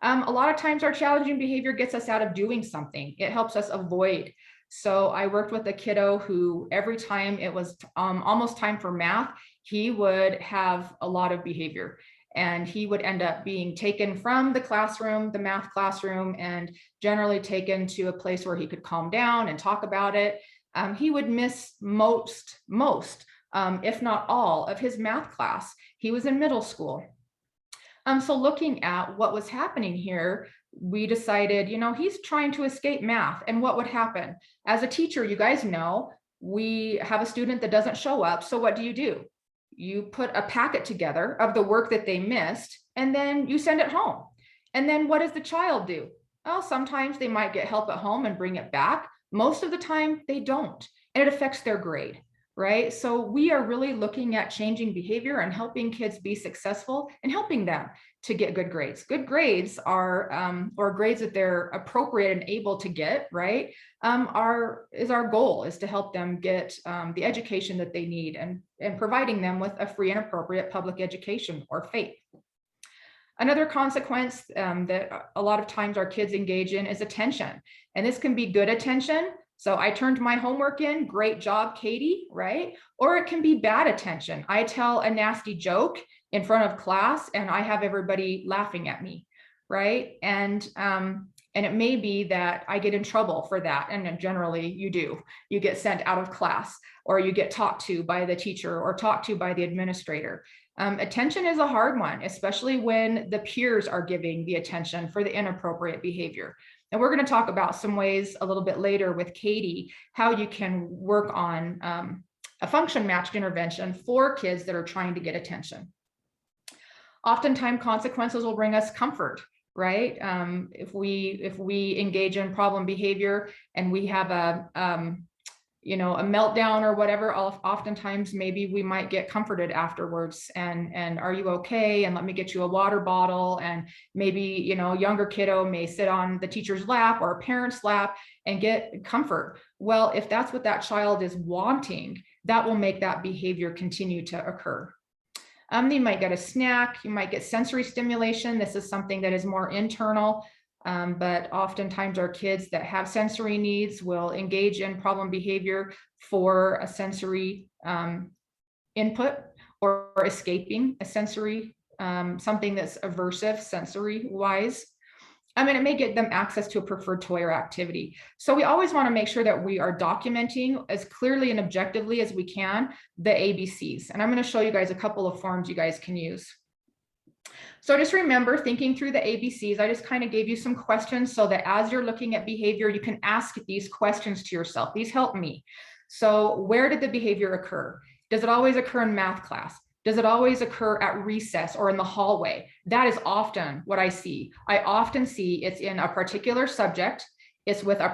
A lot of times our challenging behavior gets us out of doing something. It helps us avoid. So I worked with a kiddo who every time it was almost time for math, he would have a lot of behavior. And he would end up being taken from the classroom, the math classroom, and generally taken to a place where he could calm down and talk about it. He would miss most, if not all, of his math class. He was in middle school. So looking at what was happening here, we decided, you know, he's trying to escape math. And what would happen? As a teacher, you guys know, we have a student that doesn't show up. So what do? You put a packet together of the work that they missed, and then you send it home. And then what does the child do? Well, sometimes they might get help at home and bring it back. Most of the time they don't, and it affects their grade, right? So we are really looking at changing behavior and helping kids be successful and helping them to get good grades. Good grades are, or grades that they're appropriate and able to get, right? Is our goal, is to help them get the education that they need and providing them with a free and appropriate public education or FAPE. Another consequence that a lot of times our kids engage in is attention. And this can be good attention. So I turned my homework in, great job, Katie, right? Or it can be bad attention. I tell a nasty joke in front of class and I have everybody laughing at me, right? And it may be that I get in trouble for that. And generally you do. You get sent out of class, or you get talked to by the teacher or talked to by the administrator. Attention is a hard one, especially when the peers are giving the attention for the inappropriate behavior. And we're going to talk about some ways a little bit later with Katie, how you can work on a function matched intervention for kids that are trying to get attention. Oftentimes consequences will bring us comfort, right? If we engage in problem behavior and we have a meltdown or whatever, oftentimes maybe we might get comforted afterwards and are you okay? And let me get you a water bottle. And maybe, younger kiddo may sit on the teacher's lap or a parent's lap and get comfort. Well, if that's what that child is wanting, that will make that behavior continue to occur. You might get a snack, you might get sensory stimulation. This is something that is more internal. But oftentimes our kids that have sensory needs will engage in problem behavior for a sensory input or escaping a sensory, something that's aversive sensory wise. It may get them access to a preferred toy or activity. So we always want to make sure that we are documenting as clearly and objectively as we can the ABCs. And I'm going to show you guys a couple of forms you guys can use. So just remember, thinking through the ABCs, I just kind of gave you some questions so that as you're looking at behavior, you can ask these questions to yourself. These help me. So where did the behavior occur? Does it always occur in math class? Does it always occur at recess or in the hallway? That is often what I see. I often see it's in a particular subject, it's with a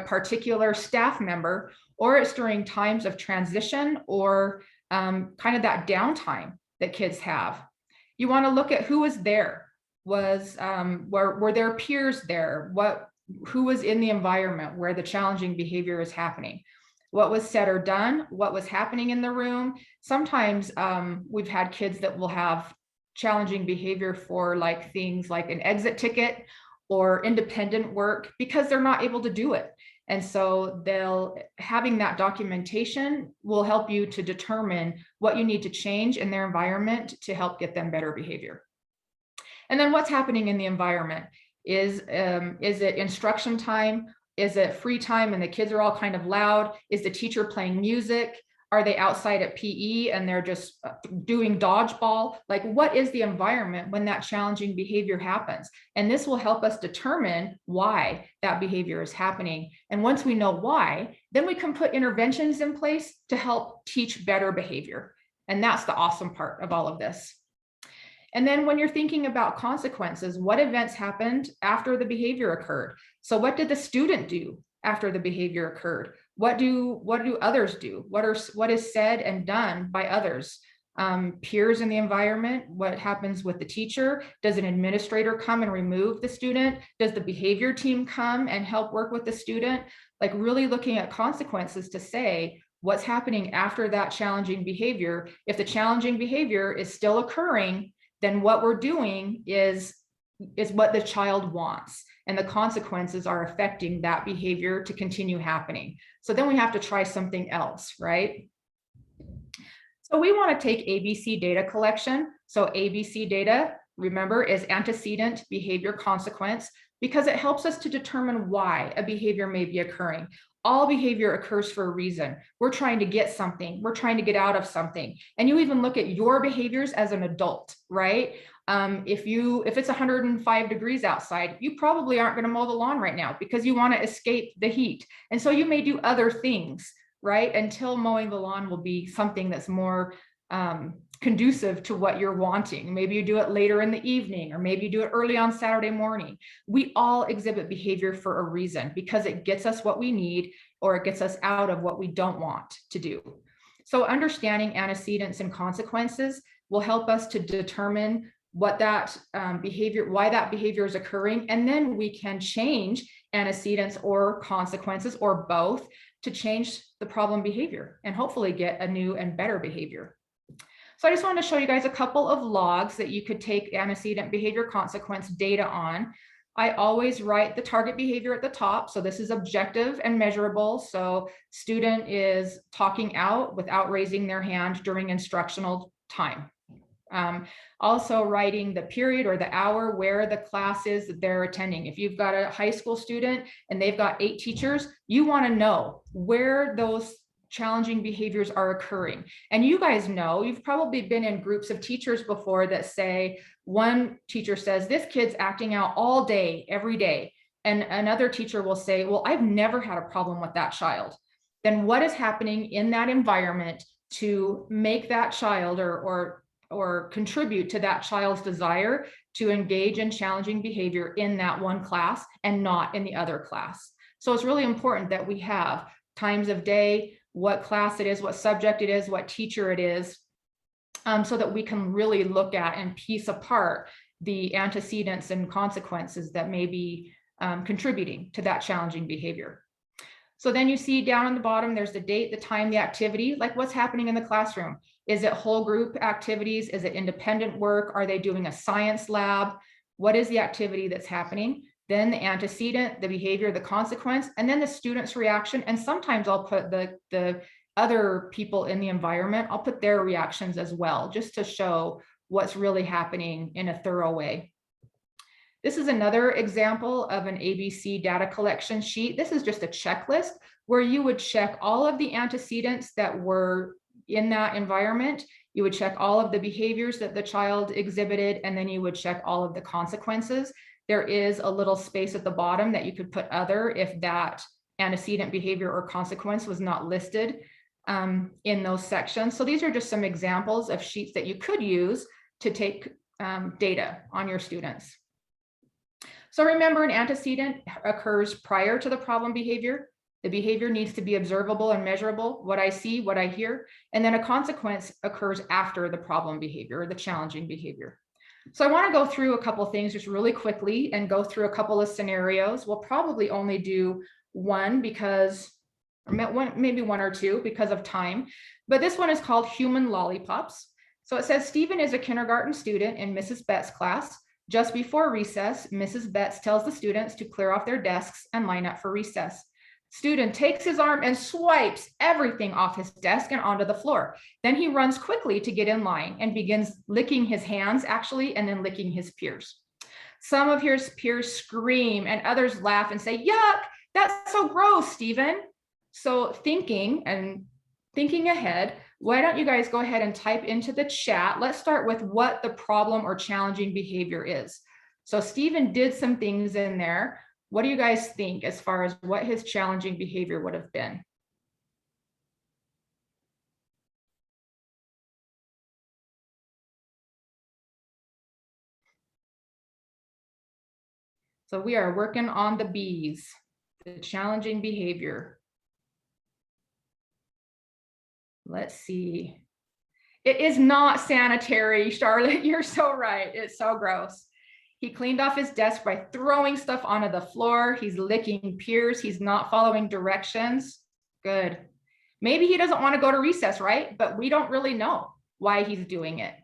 particular staff member, or it's during times of transition or kind of that downtime that kids have. You want to look at who was there. Were there peers there? Who was in the environment where the challenging behavior is happening? What was said or done? What was happening in the room? Sometimes we've had kids that will have challenging behavior for things like an exit ticket or independent work because they're not able to do it. And so having that documentation will help you to determine what you need to change in their environment to help get them better behavior. And then what's happening in the environment? Is it instruction time? Is it free time and the kids are all kind of loud? Is the teacher playing music? Are they outside at PE and they're just doing dodgeball? Like, what is the environment when that challenging behavior happens? And this will help us determine why that behavior is happening. And once we know why, then we can put interventions in place to help teach better behavior. And that's the awesome part of all of this. And then when you're thinking about consequences, what events happened after the behavior occurred? So what did the student do after the behavior occurred? What do others do? What is said and done by others? Peers in the environment, what happens with the teacher? Does an administrator come and remove the student? Does the behavior team come and help work with the student? Like really looking at consequences to say, what's happening after that challenging behavior? If the challenging behavior is still occurring, then what we're doing is what the child wants, and the consequences are affecting that behavior to continue happening. So then we have to try something else, right? So we want to take ABC data collection. So ABC data, remember, is antecedent, behavior, consequence, because it helps us to determine why a behavior may be occurring. All behavior occurs for a reason. We're trying to get something. We're trying to get out of something. And you even look at your behaviors as an adult, right? If it's 105 degrees outside, you probably aren't going to mow the lawn right now because you want to escape the heat. And so you may do other things, right? Until mowing the lawn will be something that's more conducive to what you're wanting. Maybe you do it later in the evening, or maybe you do it early on Saturday morning. We all exhibit behavior for a reason, because it gets us what we need, or it gets us out of what we don't want to do. So understanding antecedents and consequences will help us to determine what that behavior, why that behavior is occurring. And then we can change antecedents or consequences, or both, to change the problem behavior and hopefully get a new and better behavior. So I just wanted to show you guys a couple of logs that you could take antecedent, behavior, consequence data on. I always write the target behavior at the top. So this is objective and measurable. So student is talking out without raising their hand during instructional time. Also writing the period or the hour where the class is that they're attending. If you've got a high school student and they've got 8 teachers, you want to know where those challenging behaviors are occurring. And you guys know, you've probably been in groups of teachers before that say, one teacher says, this kid's acting out all day, every day. And another teacher will say, well, I've never had a problem with that child. Then what is happening in that environment to make that child or contribute to that child's desire to engage in challenging behavior in that one class and not in the other class? So it's really important that we have times of day, what class it is, what subject it is, what teacher it is, so that we can really look at and piece apart the antecedents and consequences that may be contributing to that challenging behavior. So then you see down on the bottom, there's the date, the time, the activity, like what's happening in the classroom. Is it whole group activities? Is it independent work? Are they doing a science lab? What is the activity that's happening? Then the antecedent, the behavior, the consequence, and then the student's reaction. And sometimes I'll put the other people in the environment, I'll put their reactions as well, just to show what's really happening in a thorough way. This is another example of an ABC data collection sheet. This is just a checklist where you would check all of the antecedents that were in that environment. You would check all of the behaviors that the child exhibited, and then you would check all of the consequences. There is a little space at the bottom that you could put other if that antecedent behavior or consequence was not listed in those sections. So these are just some examples of sheets that you could use to take data on your students. So remember, an antecedent occurs prior to the problem behavior. The behavior needs to be observable and measurable, what I see, what I hear, and then a consequence occurs after the problem behavior or the challenging behavior. So I want to go through a couple of things just really quickly and go through a couple of scenarios. We'll probably only do one because, maybe one or two because of time, but this one is called Human Lollipops. So it says, Stephen is a kindergarten student in Mrs. Betts' class. Just before recess, Mrs. Betts tells the students to clear off their desks and line up for recess. Student takes his arm and swipes everything off his desk and onto the floor. Then he runs quickly to get in line and begins licking his hands actually, and then licking his peers. Some of his peers scream and others laugh and say, yuck, that's so gross, Stephen. So thinking ahead, why don't you guys go ahead and type into the chat? Let's start with what the problem or challenging behavior is. So Stephen did some things in there. What do you guys think as far as what his challenging behavior would have been? So we are working on the B's, the challenging behavior. Let's see. It is not sanitary, Charlotte. You're so right. It's so gross. He cleaned off his desk by throwing stuff onto the floor. He's licking peers. He's not following directions. Good. Maybe he doesn't want to go to recess, right? But we don't really know why he's doing it.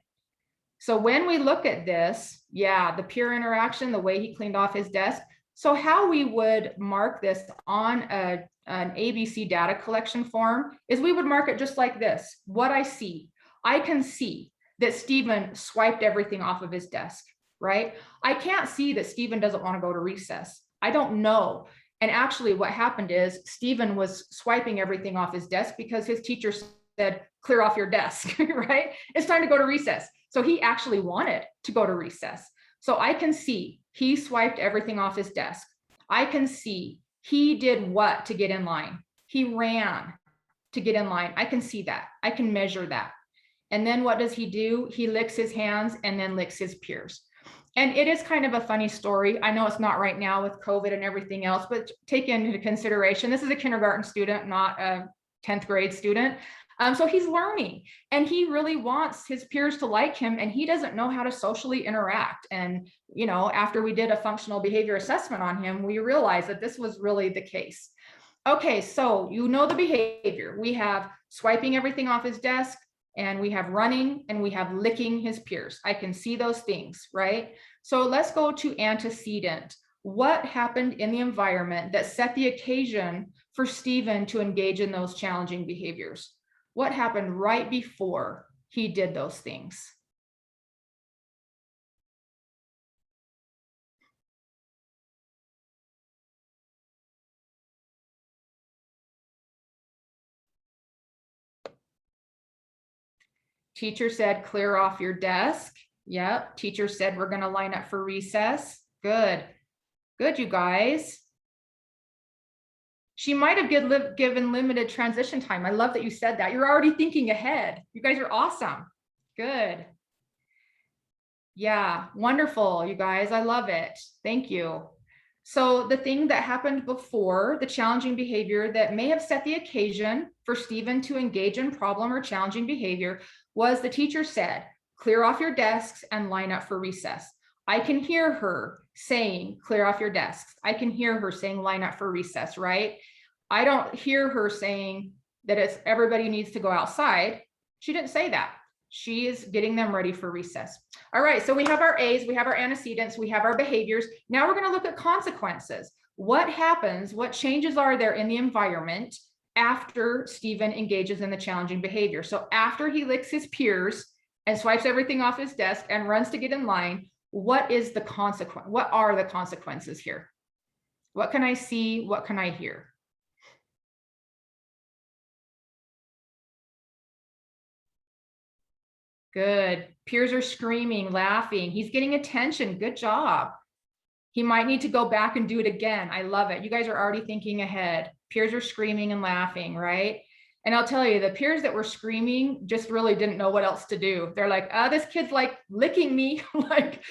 So when we look at this, yeah, the peer interaction, the way he cleaned off his desk. So how we would mark this on an ABC data collection form is we would mark it just like this. What I see, I can see that Stephen swiped everything off of his desk, right? I can't see that Stephen doesn't want to go to recess. I don't know. And actually what happened is Stephen was swiping everything off his desk because his teacher said, clear off your desk, right? It's time to go to recess. So he actually wanted to go to recess. So I can see he swiped everything off his desk. I can see he did what to get in line? He ran to get in line. I can see that. I can measure that. And then what does he do? He licks his hands and then licks his peers. And it is kind of a funny story. I know it's not right now with COVID and everything else, but take into consideration, this is a kindergarten student, not a 10th grade student. So he's learning and he really wants his peers to like him, and he doesn't know how to socially interact. And, you know, after we did a functional behavior assessment on him, we realized that this was really the case. Okay, so you know the behavior. We have swiping everything off his desk, and we have running, and we have licking his peers. I can see those things, right? So let's go to antecedent. What happened in the environment that set the occasion for Stephen to engage in those challenging behaviors? What happened right before he did those things? Teacher said, clear off your desk. Yep. Teacher said, we're going to line up for recess. Good. Good, you guys. She might have given limited transition time. I love that you said that. You're already thinking ahead. You guys are awesome. Good. Yeah, wonderful, you guys. I love it. Thank you. So the thing that happened before, the challenging behavior that may have set the occasion for Stephen to engage in problem or challenging behavior was the teacher said, clear off your desks and line up for recess. I can hear her saying, clear off your desks. I can hear her saying, line up for recess, right? I don't hear her saying that it's everybody needs to go outside. She didn't say that. She is getting them ready for recess. All right, so we have our A's, we have our antecedents, we have our behaviors. Now we're going to look at consequences. What happens, what changes are there in the environment after Stephen engages in the challenging behavior? So after he licks his peers and swipes everything off his desk and runs to get in line, what is the consequence? What are the consequences here? What can I see? What can I hear? Good. Peers are screaming, laughing. He's getting attention. Good job. He might need to go back and do it again. I love it. You guys are already thinking ahead. Peers are screaming and laughing, right? And I'll tell you, the peers that were screaming just really didn't know what else to do. They're like, this kid's like licking me. Like,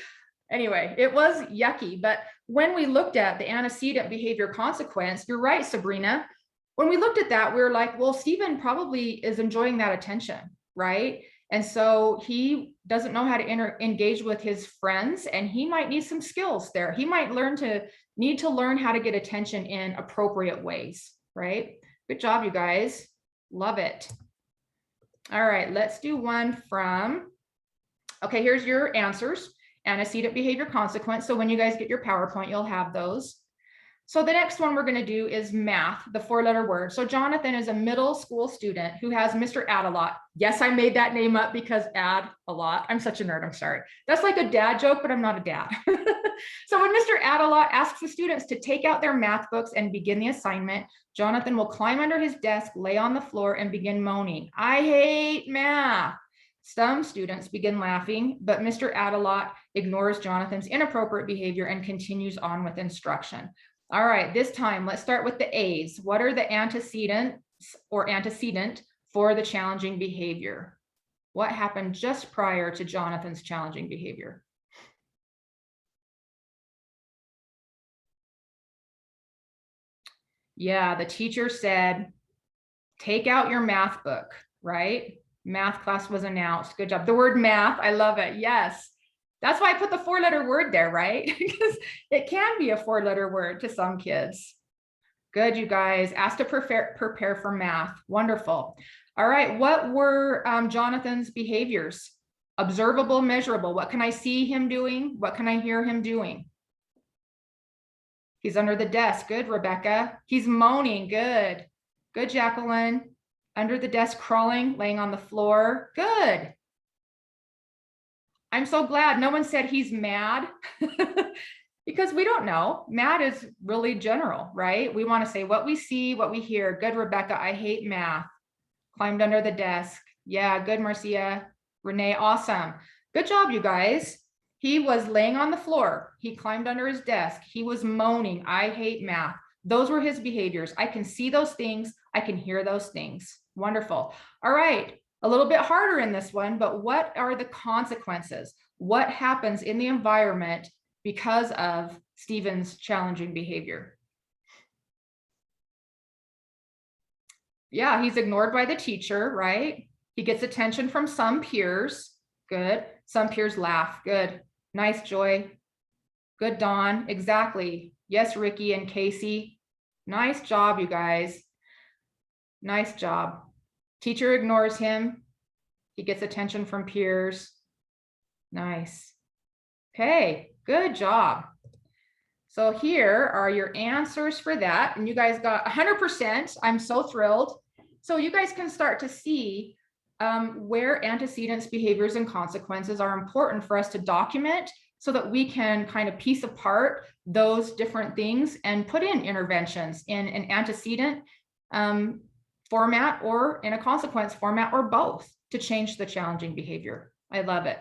anyway, it was yucky. But when we looked at the antecedent behavior consequence, you're right, Sabrina. When we looked at that, we were like, well, Stephen probably is enjoying that attention, right? And so he doesn't know how to engage with his friends, and he might need some skills there. He might need to learn how to get attention in appropriate ways, right? Good job, you guys. Love it. All right, let's do one from, okay, here's your answers. Antecedent behavior consequence. So when you guys get your PowerPoint, you'll have those. So the next one we're going to do is math, the 4-letter word. So Jonathan is a middle school student who has Mr. Add-a-lot. Yes, I made that name up because add a lot. I'm such a nerd, I'm sorry. That's like a dad joke, but I'm not a dad. So when Mr. Add-a-lot asks the students to take out their math books and begin the assignment, Jonathan will climb under his desk, lay on the floor, and begin moaning, "I hate math." Some students begin laughing, but Mr. Add-a-lot ignores Jonathan's inappropriate behavior and continues on with instruction. All right, this time, let's start with the A's. What are the antecedents or antecedent for the challenging behavior? What happened just prior to Jonathan's challenging behavior? Yeah, the teacher said, take out your math book, right? Math class was announced. Good job. The word math, I love it. Yes. That's why I put the 4-letter word there, right? Because it can be a 4-letter word to some kids. Good, you guys. Asked to prepare for math. Wonderful. All right, what were Jonathan's behaviors? Observable, measurable. What can I see him doing? What can I hear him doing? He's under the desk. Good, Rebecca. He's moaning. Good. Good, Jacqueline. Under the desk, crawling, laying on the floor. Good. I'm so glad no one said he's mad because we don't know. Mad is really general, right? We want to say what we see, what we hear. Good, Rebecca. I hate math. Climbed under the desk. Yeah, good, Marcia. Renee, awesome. Good job, you guys. He was laying on the floor. He climbed under his desk. He was moaning, I hate math. Those were his behaviors. I can see those things. I can hear those things. Wonderful. All right. A little bit harder in this one, but what are the consequences? What happens in the environment because of Stephen's challenging behavior? Yeah, he's ignored by the teacher, right? He gets attention from some peers. Good. Some peers laugh. Good. Nice, Joy. Good, Dawn. Exactly. Yes, Ricky and Casey. Nice job, you guys. Nice job. Teacher ignores him. He gets attention from peers. Nice. Okay, good job. So here are your answers for that. And you guys got 100%. I'm so thrilled. So you guys can start to see where antecedents, behaviors, and consequences are important for us to document so that we can kind of piece apart those different things and put in interventions in an antecedent format or in a consequence format or both to change the challenging behavior. I love it.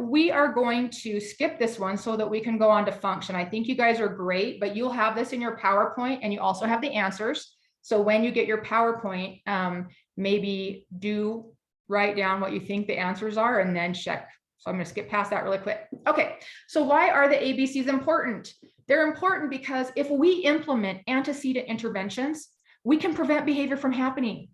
We are going to skip this one so that we can go on to function. I think you guys are great, but you'll have this in your PowerPoint and you also have the answers. So when you get your PowerPoint, maybe do write down what you think the answers are and then check. So I'm going to skip past that really quick. Okay, so why are the ABCs important? They're important because if we implement antecedent interventions, we can prevent behavior from happening.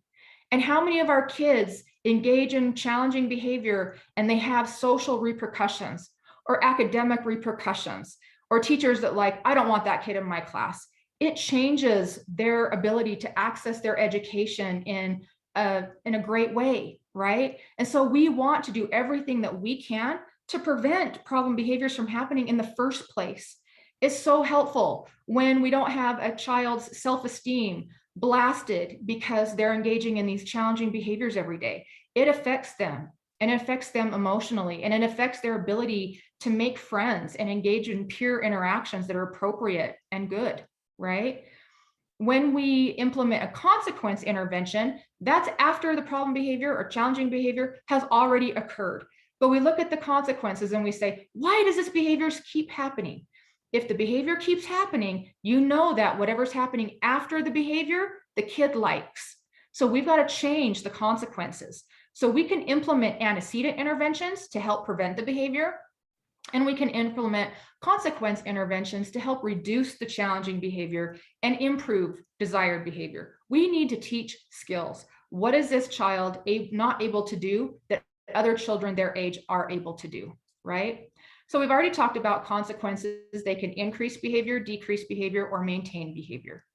And how many of our kids engage in challenging behavior and they have social repercussions or academic repercussions or teachers that like, I don't want that kid in my class. It changes their ability to access their education in a great way, right? And so we want to do everything that we can to prevent problem behaviors from happening in the first place. It's so helpful when we don't have a child's self-esteem blasted because they're engaging in these challenging behaviors every day. It affects them and it affects them emotionally and it affects their ability to make friends and engage in peer interactions that are appropriate and good, right? When we implement a consequence intervention, that's after the problem behavior or challenging behavior has already occurred. But we look at the consequences and we say, why does this behavior keep happening? If the behavior keeps happening, you know that whatever's happening after the behavior, the kid likes. So we've got to change the consequences. So we can implement antecedent interventions to help prevent the behavior, and we can implement consequence interventions to help reduce the challenging behavior and improve desired behavior. We need to teach skills. What is this child not able to do that other children their age are able to do, right? So we've already talked about consequences. They can increase behavior, decrease behavior, or maintain behavior.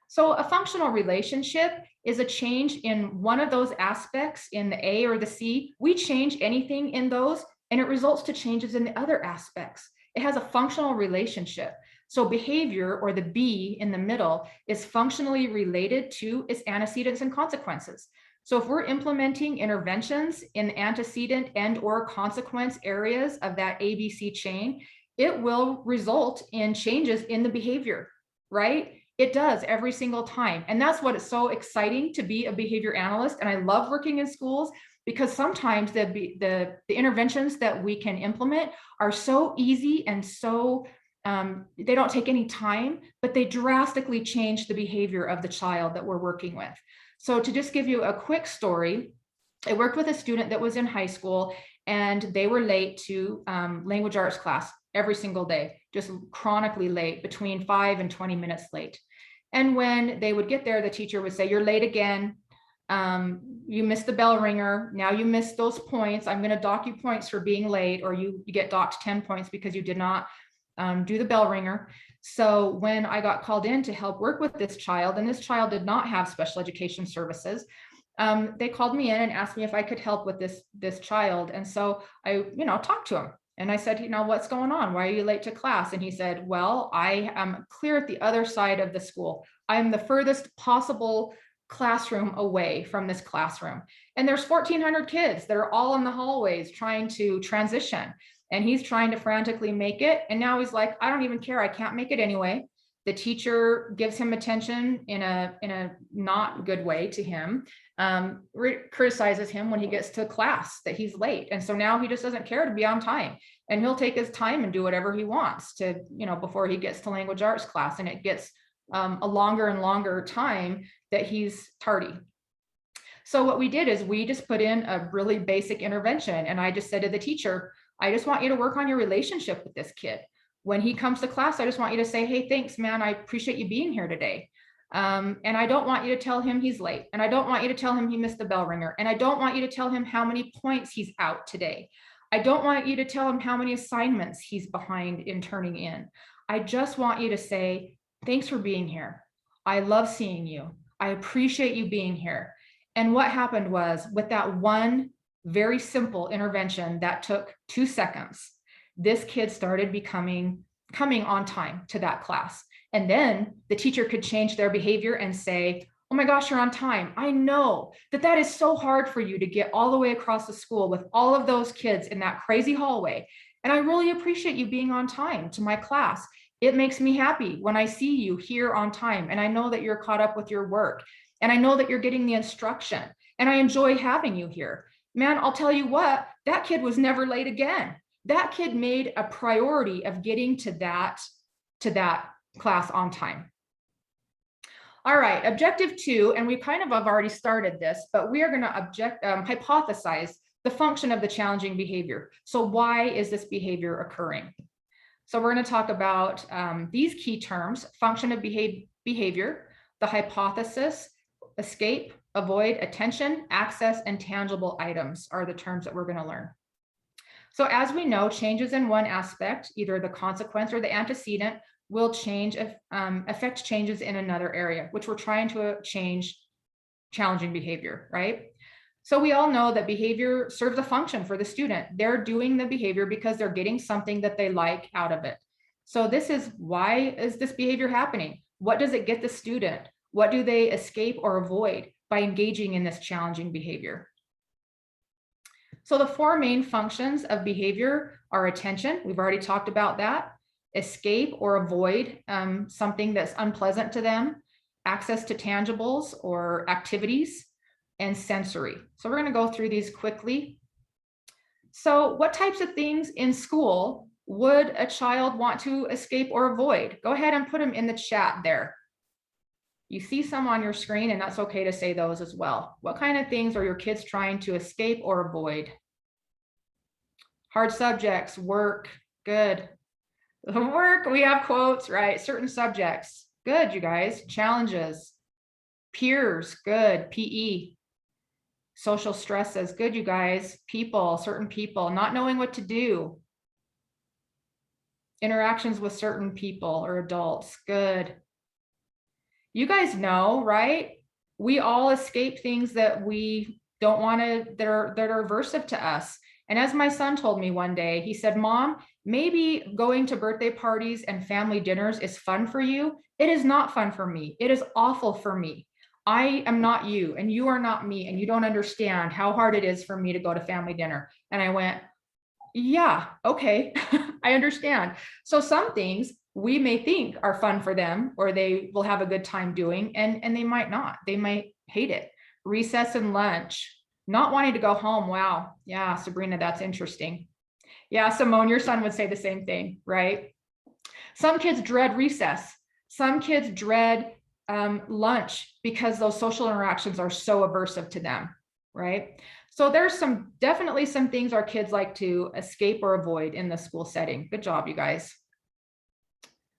So a functional relationship is a change in one of those aspects in the A or the C. We change anything in those and it results to changes in the other aspects. It has a functional relationship. So behavior, or the B in the middle, is functionally related to its antecedents and consequences. So if we're implementing interventions in antecedent and or consequence areas of that ABC chain, it will result in changes in the behavior, right? It does every single time. And that's what is so exciting to be a behavior analyst. And I love working in schools, because sometimes the interventions that we can implement are so easy and so they don't take any time, but they drastically change the behavior of the child that we're working with. So to just give you a quick story, I worked with a student that was in high school, and they were late to language arts class every single day, just chronically late, between 5 and 20 minutes late. And when they would get there, the teacher would say, "You're late again. You missed the bell ringer. Now you missed those points. I'm going to dock you points for being late," or you get docked 10 points because you did not do the bell ringer. So when I got called in to help work with this child, and this child did not have special education services, they called me in and asked me if I could help with this child. And so I, talked to him, and I said, "What's going on? Why are you late to class?" And he said, "Well, I am clear at the other side of the school. I'm the furthest possible classroom away from this classroom. And there's 1,400 kids that are all in the hallways trying to transition. And he's trying to frantically make it. And now he's like, I don't even care. I can't make it anyway." The teacher gives him attention in a not good way to him, criticizes him when he gets to class that he's late. And so now he just doesn't care to be on time, and he'll take his time and do whatever he wants to, before he gets to language arts class. And it gets a longer and longer time that he's tardy. So what we did is we just put in a really basic intervention. And I just said to the teacher, "I just want you to work on your relationship with this kid. When he comes to class, I just want you to say, 'Hey, thanks, man. I appreciate you being here today.' And I don't want you to tell him he's late. And I don't want you to tell him he missed the bell ringer. And I don't want you to tell him how many points he's out today. I don't want you to tell him how many assignments he's behind in turning in. I just want you to say, 'Thanks for being here. I love seeing you. I appreciate you being here.'" And what happened was, with that one very simple intervention that took 2 seconds, this kid started coming on time to that class. And then the teacher could change their behavior and say, "Oh my gosh, you're on time. I know that is so hard for you to get all the way across the school with all of those kids in that crazy hallway. And I really appreciate you being on time to my class. It makes me happy when I see you here on time. And I know that you're caught up with your work. And I know that you're getting the instruction. And I enjoy having you here. Man, I'll tell you what, that kid was never late again. That kid made a priority of getting to that class on time." All right, objective 2, and we kind of have already started this, but we are going to hypothesize the function of the challenging behavior. So why is this behavior occurring? So we're going to talk about these key terms: function of behavior, the hypothesis, escape, avoid, attention, access, and tangible items are the terms that we're going to learn. So as we know, changes in one aspect, either the consequence or the antecedent, will affect changes in another area, which we're trying to change challenging behavior, right? So we all know that behavior serves a function for the student. They're doing the behavior because they're getting something that they like out of it. So this is, why is this behavior happening? What does it get the student? What do they escape or avoid by engaging in this challenging behavior? So the 4 main functions of behavior are attention. We've already talked about that. Escape or avoid something that's unpleasant to them. Access to tangibles or activities. And sensory. So we're going to go through these quickly. So what types of things in school would a child want to escape or avoid? Go ahead and put them in the chat there. You see some on your screen, and that's okay to say those as well. What kind of things are your kids trying to escape or avoid? Hard subjects, work, good. Work, we have quotes, right? Certain subjects, good, you guys. Challenges, peers, good. PE. Social stresses, good, you guys. People, certain people, not knowing what to do. Interactions with certain people or adults, good. You guys know, right? We all escape things that we don't want to, that are aversive to us. And as my son told me one day, he said, Mom, maybe going to birthday parties and family dinners is fun for you. It is not fun for me. It is awful for me. I am not you and you are not me, and you don't understand how hard it is for me to go to family dinner. And I went, yeah, okay, I understand. So some things we may think are fun for them or they will have a good time doing, and they might not. They might hate it. Recess and lunch, not wanting to go home. Wow. Yeah, Sabrina, that's interesting. Yeah, Simone, your son would say the same thing, right? Some kids dread recess. Some kids dread lunch because those social interactions are so aversive to them, right? So there's definitely some things our kids like to escape or avoid in the school setting. Good job, you guys.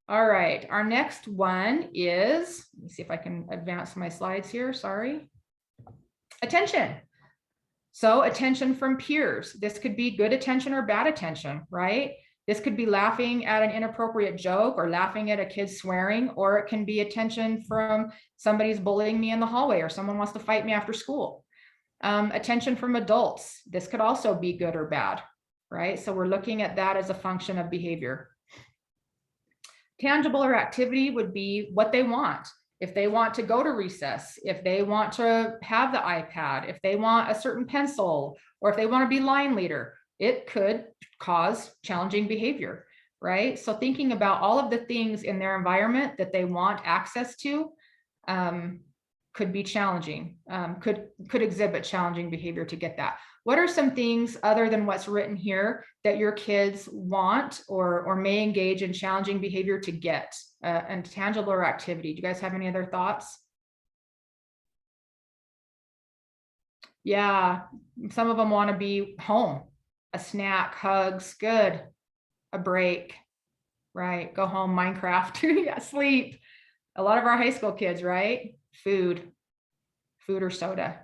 All right, our next one is, let me see if I can advance my slides here, sorry. Attention. So attention from peers. This could be good attention or bad attention, right? This could be laughing at an inappropriate joke or laughing at a kid swearing, or it can be attention from somebody's bullying me in the hallway or someone wants to fight me after school. Attention from adults. This could also be good or bad, right? So we're looking at that as a function of behavior. Tangible or activity would be what they want. If they want to go to recess, if they want to have the iPad, if they want a certain pencil, or if they want to be line leader, it could cause challenging behavior, right? So thinking about all of the things in their environment that they want access to could be challenging, could exhibit challenging behavior to get that. What are some things other than what's written here that your kids want or may engage in challenging behavior to get? And tangible or activity. Do you guys have any other thoughts? Yeah, some of them want to be home, a snack, hugs, good, a break, right? Go home, Minecraft, yeah, sleep. A lot of our high school kids, right? Food or soda,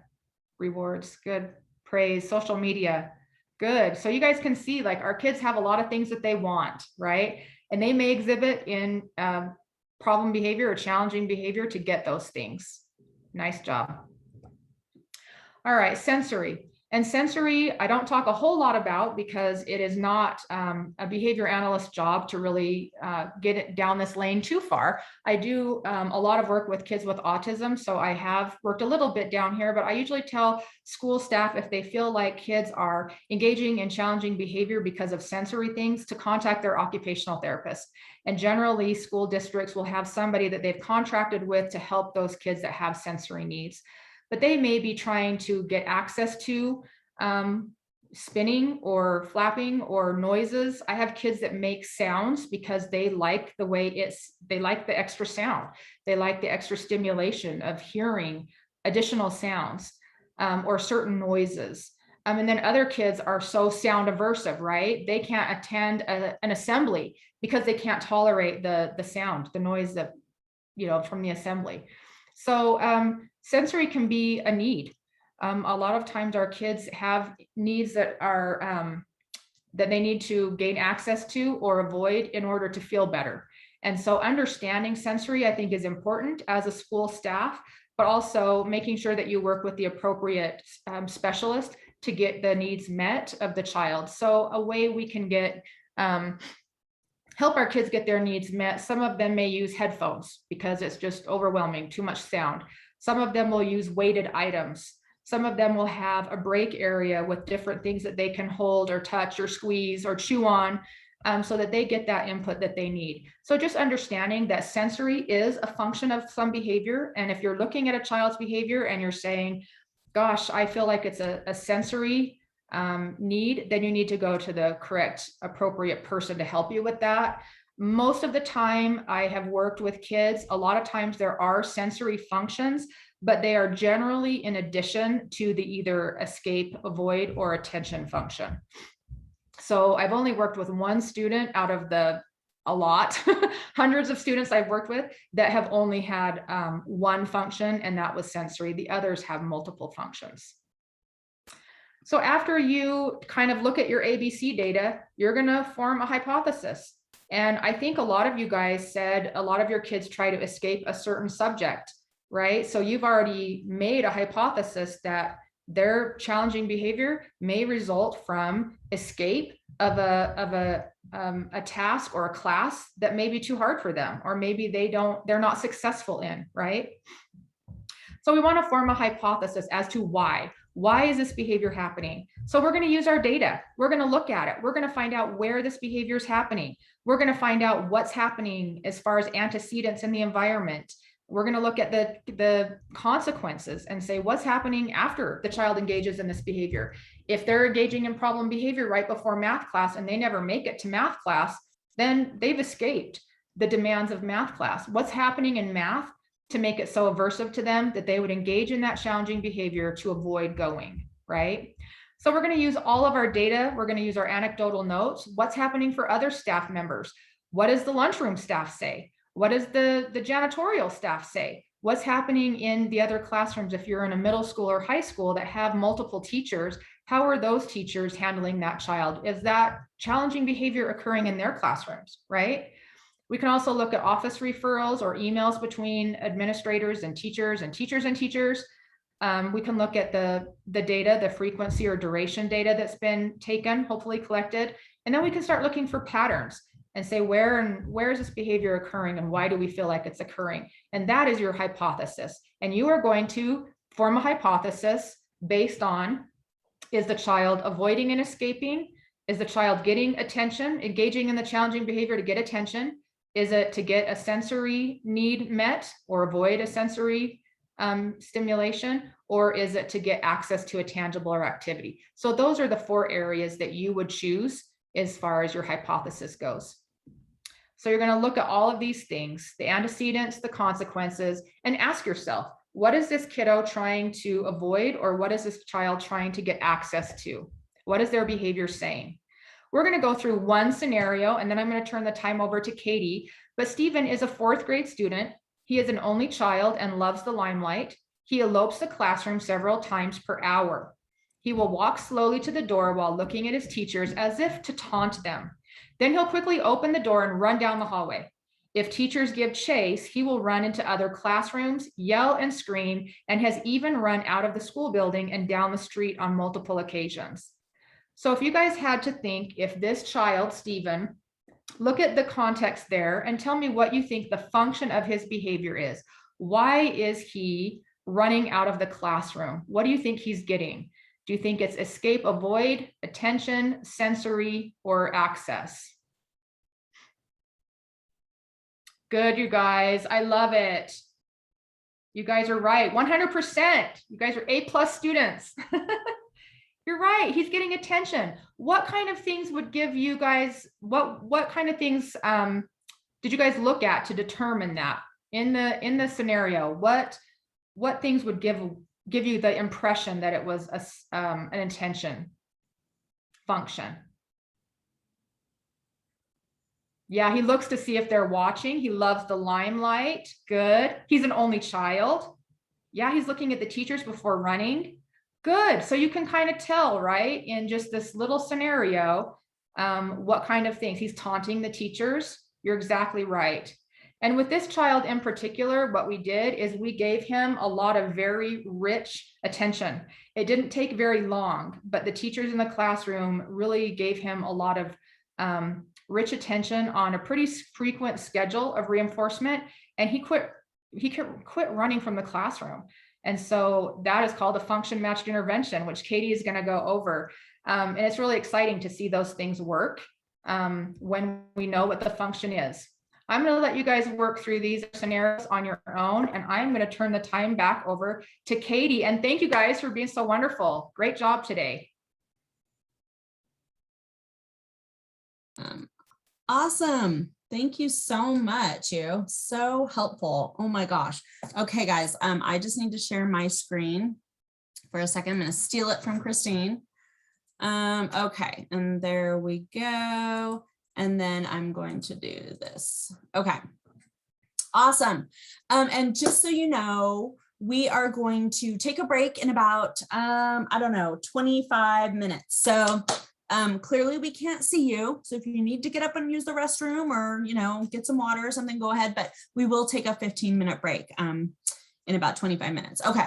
rewards, good, praise, social media, good. So you guys can see, like, our kids have a lot of things that they want, right? And they may exhibit in problem behavior or challenging behavior to get those things. Nice job. All right, sensory. And sensory, I don't talk a whole lot about because it is not a behavior analyst's job to really get it down this lane too far. I do a lot of work with kids with autism, so I have worked a little bit down here, but I usually tell school staff if they feel like kids are engaging in challenging behavior because of sensory things to contact their occupational therapist. And generally, school districts will have somebody that they've contracted with to help those kids that have sensory needs. But they may be trying to get access to spinning or flapping or noises. I have kids that make sounds because they like the way they like the extra sound. They like the extra stimulation of hearing additional sounds or certain noises. And then other kids are so sound aversive, right? They can't attend an assembly because they can't tolerate the sound, the noise that, from the assembly. So sensory can be a need. A lot of times our kids have needs that are that they need to gain access to or avoid in order to feel better. And so understanding sensory, I think, is important as a school staff, but also making sure that you work with the appropriate specialist to get the needs met of the child. So a way we can get help our kids get their needs met. Some of them may use headphones because it's just overwhelming, too much sound. Some of them will use weighted items. Some of them will have a break area with different things that they can hold or touch or squeeze or chew on so that they get that input that they need. So just understanding that sensory is a function of some behavior. And if you're looking at a child's behavior and you're saying, gosh, I feel like it's a sensory need, then you need to go to the correct, appropriate person to help you with that. Most of the time I have worked with kids, a lot of times there are sensory functions, but they are generally in addition to the either escape, avoid, or attention function. So I've only worked with one student out of a lot, hundreds of students I've worked with that have only had one function, and that was sensory. The others have multiple functions. So after you kind of look at your ABC data, you're going to form a hypothesis. And I think a lot of you guys said a lot of your kids try to escape a certain subject, right? So you've already made a hypothesis that Their challenging behavior may result from escape of a task or a class that may be too hard for them, or maybe they're not successful in, right? So we want to form a hypothesis as to why. Why is this behavior happening? So we're going to use our data. We're going to look at it. We're going to find out where this behavior is happening. We're going to find out what's happening as far as antecedents in the environment. We're going to look at the consequences and say what's happening after the child engages in this behavior. If they're engaging in problem behavior right before math class and they never make it to math class, then they've escaped the demands of math class. What's happening in math to make it so aversive to them that they would engage in that challenging behavior to avoid going, right? So we're going to use all of our data. We're going to use our anecdotal notes. What's happening for other staff members? What does the lunchroom staff say? What does the janitorial staff say? What's happening in the other classrooms? If you're in a middle school or high school that have multiple teachers, how are those teachers handling that child? Is that challenging behavior occurring in their classrooms, right? We can also look at office referrals or emails between administrators and teachers and teachers and teachers. We can look at the data, the frequency or duration data that's been taken, hopefully collected. And then we can start looking for patterns and say, where is this behavior occurring and why do we feel like it's occurring? And that is your hypothesis. And you are going to form a hypothesis based on, is the child avoiding and escaping? Is the child getting attention, engaging in the challenging behavior to get attention? Is it to get a sensory need met or avoid a sensory stimulation? Or is it to get access to a tangible or activity? So those are the 4 areas that you would choose as far as your hypothesis goes. So you're going to look at all of these things, the antecedents, the consequences, and ask yourself, what is this kiddo trying to avoid, or what is this child trying to get access to? What is their behavior saying? We're going to go through one scenario, and then I'm going to turn the time over to Katie. But Stephen is a 4th grade student. He is an only child and loves the limelight. He elopes the classroom several times per hour. He will walk slowly to the door while looking at his teachers as if to taunt them. Then he'll quickly open the door and run down the hallway. If teachers give chase, he will run into other classrooms, yell and scream, and has even run out of the school building and down the street on multiple occasions. So if you guys had to think, if this child, Stephen, look at the context there and tell me what you think the function of his behavior is. Why is he running out of the classroom? What do you think he's getting? Do you think it's escape, avoid, attention, sensory, or access? Good, you guys. I love it. You guys are right. 100%. You guys are A+ students. You're right. He's getting attention. What kind of things would give you guys, what kind of things did you guys look at to determine that in the scenario? What things would give you the impression that it was an attention function? Yeah, he looks to see if they're watching. He loves the limelight. Good. He's an only child. Yeah, he's looking at the teachers before running. Good. So you can kind of tell, right, in just this little scenario, what kind of things. He's taunting the teachers. You're exactly right. And with this child in particular, what we did is we gave him a lot of very rich attention. It didn't take very long, but the teachers in the classroom really gave him a lot of rich attention on a pretty frequent schedule of reinforcement. And he quit running from the classroom. And so that is called a function matched intervention, which Katie is going to go over. And it's really exciting to see those things work when we know what the function is. I'm going to let you guys work through these scenarios on your own, and I'm going to turn the time back over to Katie. And thank you guys for being so wonderful. Great job today. Awesome. Thank you so much. You so helpful. Oh my gosh. Okay, guys. I just need to share my screen for a second. I'm going to steal it from Christine. Okay, and there we go. And then I'm going to do this. Okay. Awesome. And just so you know, we are going to take a break in about, 25 minutes. So clearly we can't see you. So if you need to get up and use the restroom or, get some water or something, go ahead, but we will take a 15-minute break in about 25 minutes. Okay.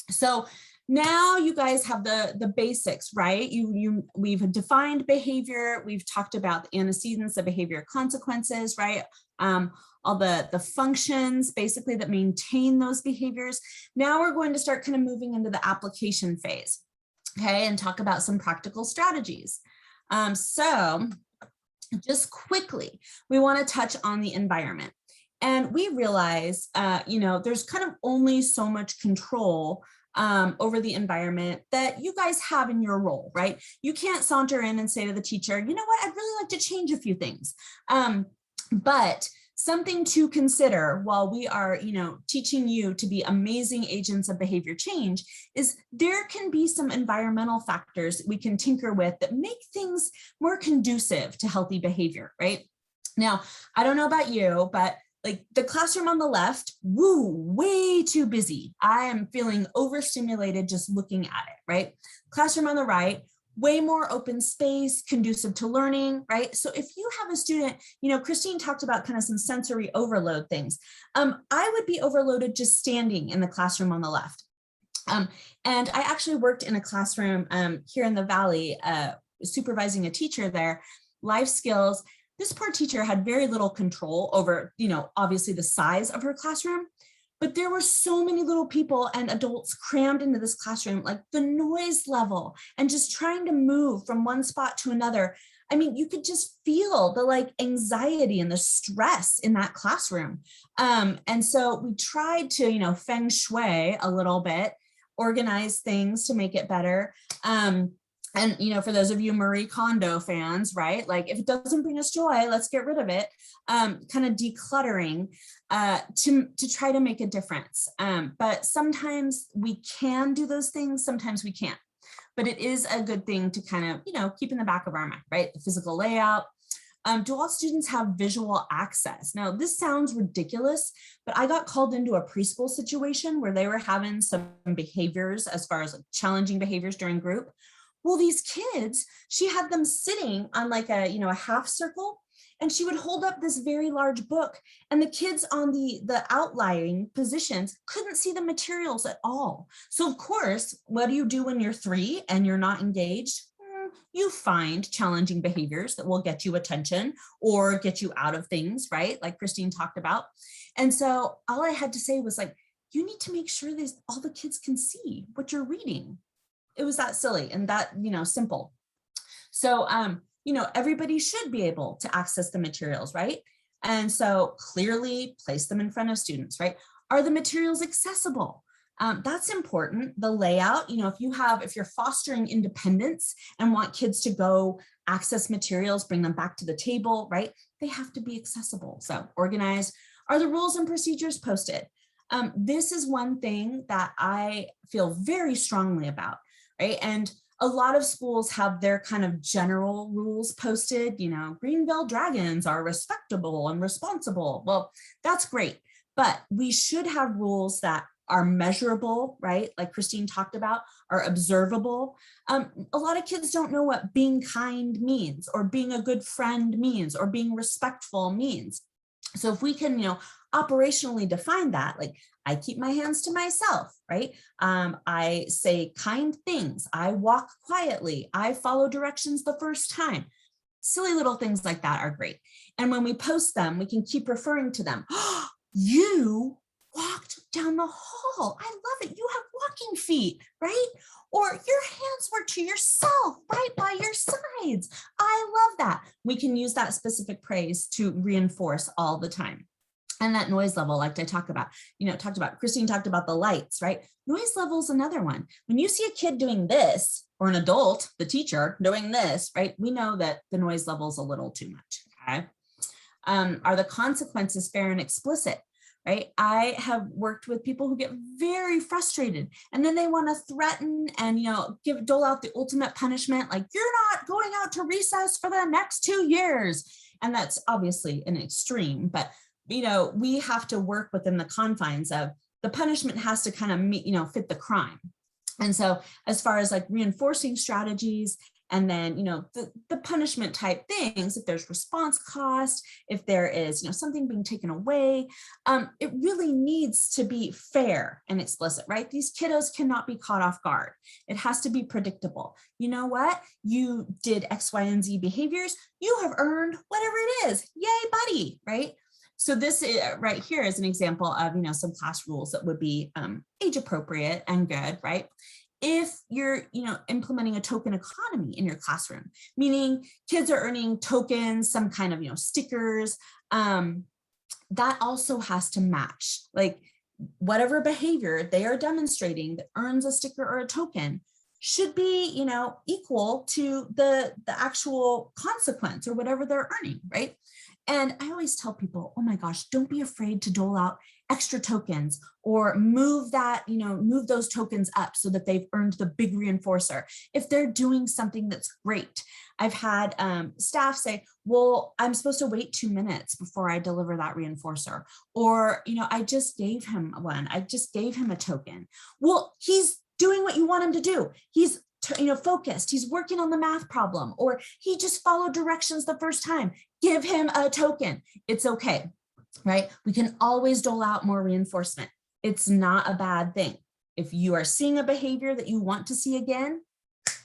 So now you guys have the basics, right? We've defined behavior. We've talked about the antecedents, the behavior consequences, right? All the functions basically that maintain those behaviors. Now we're going to start kind of moving into the application phase, okay, and talk about some practical strategies. So just quickly, we want to touch on the environment. And we realize, there's kind of only so much control over the environment that you guys have in your role, right? You can't saunter in and say to the teacher, you know what, I'd really like to change a few things. But something to consider while we are, teaching you to be amazing agents of behavior change is there can be some environmental factors we can tinker with that make things more conducive to healthy behavior, right? Now, I don't know about you, but like the classroom on the left, woo, way too busy. I am feeling overstimulated just looking at it, right? Classroom on the right, way more open space, conducive to learning, right? So if you have a student, Christine talked about kind of some sensory overload things. I would be overloaded just standing in the classroom on the left. And I actually worked in a classroom here in the Valley, supervising a teacher there, life skills. This poor teacher had very little control over, obviously the size of her classroom, but there were so many little people and adults crammed into this classroom, like the noise level and just trying to move from one spot to another. I mean, you could just feel the anxiety and the stress in that classroom. And so we tried to, feng shui a little bit, organize things to make it better. And, for those of you Marie Kondo fans, right? Like if it doesn't bring us joy, let's get rid of it. Kind of decluttering to try to make a difference. But sometimes we can do those things, sometimes we can't. But it is a good thing to kind of, keep in the back of our mind, right? The physical layout. Do all students have visual access? Now, this sounds ridiculous, but I got called into a preschool situation where they were having some behaviors as far as challenging behaviors during group. Well, these kids, she had them sitting on a half circle, and she would hold up this very large book, and the kids on the outlying positions couldn't see the materials at all. So of course, what do you do when you're 3 and you're not engaged? You find challenging behaviors that will get you attention or get you out of things, right? Like Christine talked about. And so all I had to say was you need to make sure that all the kids can see what you're reading. It was that silly and that, simple. So, everybody should be able to access the materials, right? And so clearly place them in front of students, right? Are the materials accessible? That's important. The layout, if you're fostering independence and want kids to go access materials, bring them back to the table, right? They have to be accessible. So organize. Are the rules and procedures posted? This is one thing that I feel very strongly about. Right. And a lot of schools have their kind of general rules posted, Greenville Dragons are respectable and responsible. Well, that's great. But we should have rules that are measurable, right? Like Christine talked about, are observable. A lot of kids don't know what being kind means or being a good friend means or being respectful means. So if we can, operationally define that, like I keep my hands to myself, right? I say kind things. I walk quietly. I follow directions the first time. Silly little things like that are great. And when we post them, we can keep referring to them. Oh, you walked down the hall. I love it. You have walking feet, right? Or your hands were to yourself, right by your sides. I love that. We can use that specific praise to reinforce all the time. And that noise level, like I talked about, Christine talked about the lights, right? Noise level is another one. When you see a kid doing this, or an adult, the teacher doing this, right? We know that the noise level is a little too much, okay? Are the consequences fair and explicit, right? I have worked with people who get very frustrated and then they want to threaten and, dole out the ultimate punishment, like you're not going out to recess for the next 2 years. And that's obviously an extreme, but we have to work within the confines of the punishment has to kind of meet, fit the crime. And so as far as like reinforcing strategies And then, the punishment type things, if there's response cost, if there is, something being taken away, it really needs to be fair and explicit, right? These kiddos cannot be caught off guard. It has to be predictable. You know what? You did X, Y, and Z behaviors. You have earned whatever it is. Yay, buddy, right? So this right here is an example of, some class rules that would be age appropriate and good, right? If you're, implementing a token economy in your classroom, meaning kids are earning tokens, some kind of, stickers, that also has to match, like whatever behavior they are demonstrating that earns a sticker or a token should be, equal to the actual consequence or whatever they're earning, right? And I always tell people, oh my gosh, don't be afraid to dole out extra tokens or move those tokens up so that they've earned the big reinforcer. If they're doing something that's great. I've had staff say, well, I'm supposed to wait 2 minutes before I deliver that reinforcer. Or, I just gave him one. I just gave him a token. Well, he's doing what you want him to do. He's focused, he's working on the math problem, or he just followed directions the first time. Give him a token. It's okay, right? We can always dole out more reinforcement. It's not a bad thing. If you are seeing a behavior that you want to see again,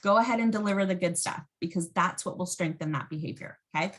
go ahead and deliver the good stuff, because that's what will strengthen that behavior, okay?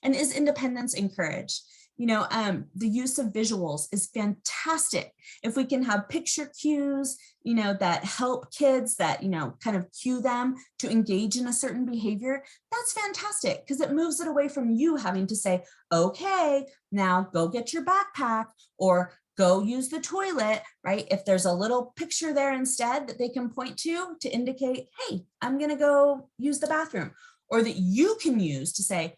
And is independence encouraged? The use of visuals is fantastic. If we can have picture cues, that help kids, that, kind of cue them to engage in a certain behavior, that's fantastic, because it moves it away from you having to say, okay, now go get your backpack or go use the toilet, right? If there's a little picture there instead that they can point to indicate, hey, I'm going to go use the bathroom, or that you can use to say,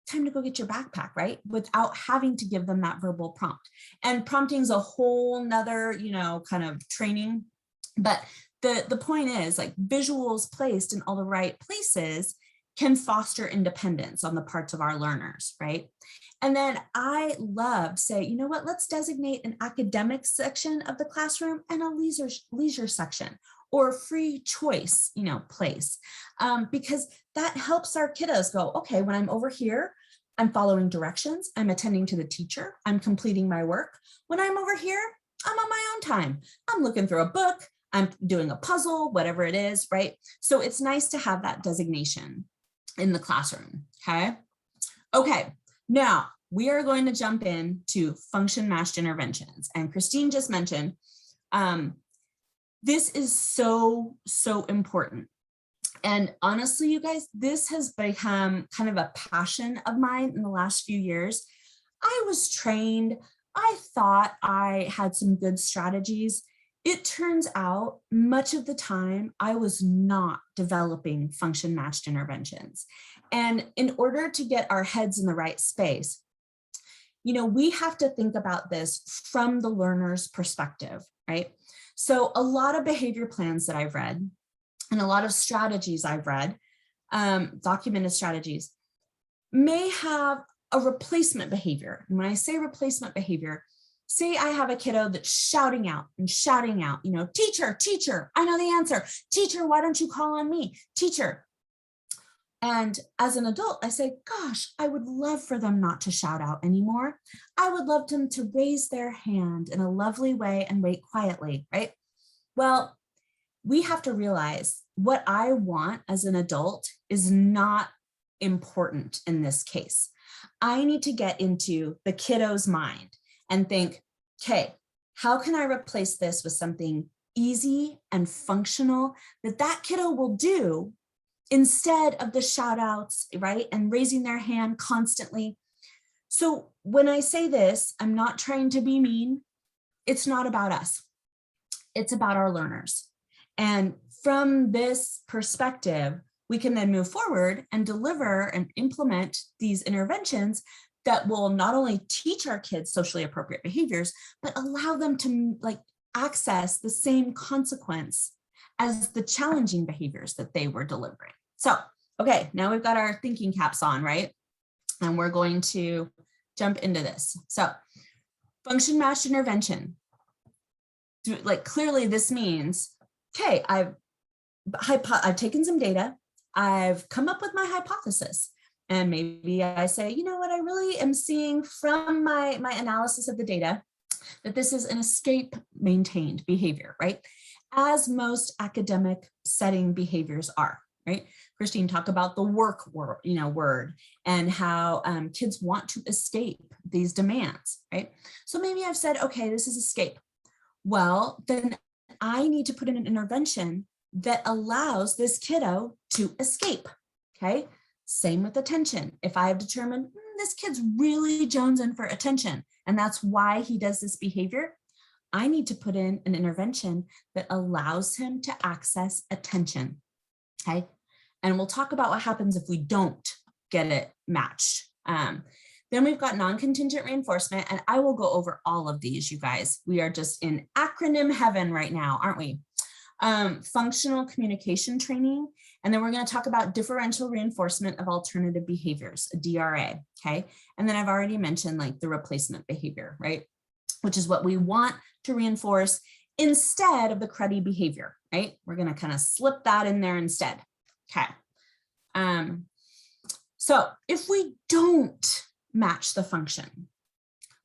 time to go get your backpack, right? Without having to give them that verbal prompt. And prompting is a whole nother, kind of training. But the point is, like, visuals placed in all the right places can foster independence on the parts of our learners, right? And then I love say, you know what, let's designate an academic section of the classroom and a leisure section, or free choice, place, because that helps our kiddos go, okay, when I'm over here, I'm following directions, I'm attending to the teacher, I'm completing my work. When I'm over here, I'm on my own time. I'm looking through a book, I'm doing a puzzle, whatever it is, right? So it's nice to have that designation in the classroom, okay? Okay, now we are going to jump into function matched interventions. And Christine just mentioned, this is so important. And honestly, you guys, this has become kind of a passion of mine in the last few years. I was trained, I thought I had some good strategies. It turns out much of the time I was not developing function matched interventions. And in order to get our heads in the right space, we have to think about this from the learner's perspective, right? So a lot of behavior plans that I've read and a lot of strategies I've read, documented strategies, may have a replacement behavior. And when I say replacement behavior, say I have a kiddo that's shouting out, teacher, I know the answer. Teacher, why don't you call on me? Teacher. And as an adult, I say, gosh, I would love for them not to shout out anymore. I would love them to raise their hand in a lovely way and wait quietly, right? Well, we have to realize what I want as an adult is not important in this case. I need to get into the kiddo's mind and think, okay, how can I replace this with something easy and functional that kiddo will do instead of the shout outs, right? And raising their hand constantly. So when I say this, I'm not trying to be mean. It's not about us. It's about our learners. And from this perspective, we can then move forward and deliver and implement these interventions that will not only teach our kids socially appropriate behaviors, but allow them to access the same consequence as the challenging behaviors that they were delivering. So, okay, now we've got our thinking caps on, right? And we're going to jump into this. So, function matched intervention. Clearly this means, okay, I've taken some data, I've come up with my hypothesis. And maybe I say, you know what, I really am seeing from my analysis of the data that this is an escape maintained behavior, right? As most academic setting behaviors are, right? Christine talked about the work word and how kids want to escape these demands, right? So maybe I've said, okay, this is escape. Well, then I need to put in an intervention that allows this kiddo to escape, okay? Same with attention. If I have determined this kid's really jonesing for attention, and that's why he does this behavior, I need to put in an intervention that allows him to access attention, okay? And we'll talk about what happens if we don't get it matched. Then we've got non-contingent reinforcement, and I will go over all of these, you guys. We are just in acronym heaven right now, aren't we? Functional communication training, and then we're going to talk about differential reinforcement of alternative behaviors, a DRA, okay? And then I've already mentioned like the replacement behavior, right? Which is what we want to reinforce instead of the cruddy behavior, right? We're going to kind of slip that in there instead, okay? So if we don't match the function,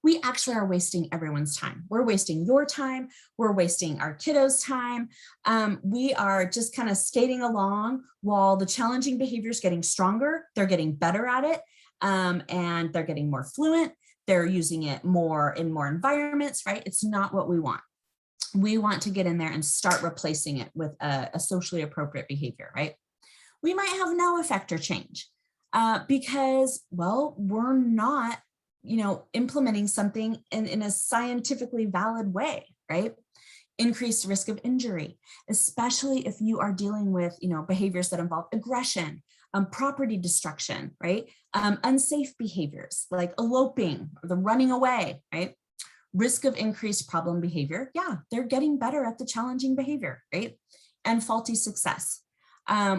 we actually are wasting everyone's time. We're wasting your time. We're wasting our kiddos' time. We are just kind of skating along while the challenging behavior is getting stronger. They're getting better at it, and they're getting more fluent. They're using it more in more environments, right? It's not what we want. We want to get in there and start replacing it with a socially appropriate behavior, right? We might have no effect or change because, well, we're not implementing something in a scientifically valid way, right? Increased risk of injury, especially if you are dealing with, behaviors that involve aggression, property destruction, right? Unsafe behaviors like eloping or the running away, right? Risk of increased problem behavior. Yeah, they're getting better at the challenging behavior, right? And faulty success.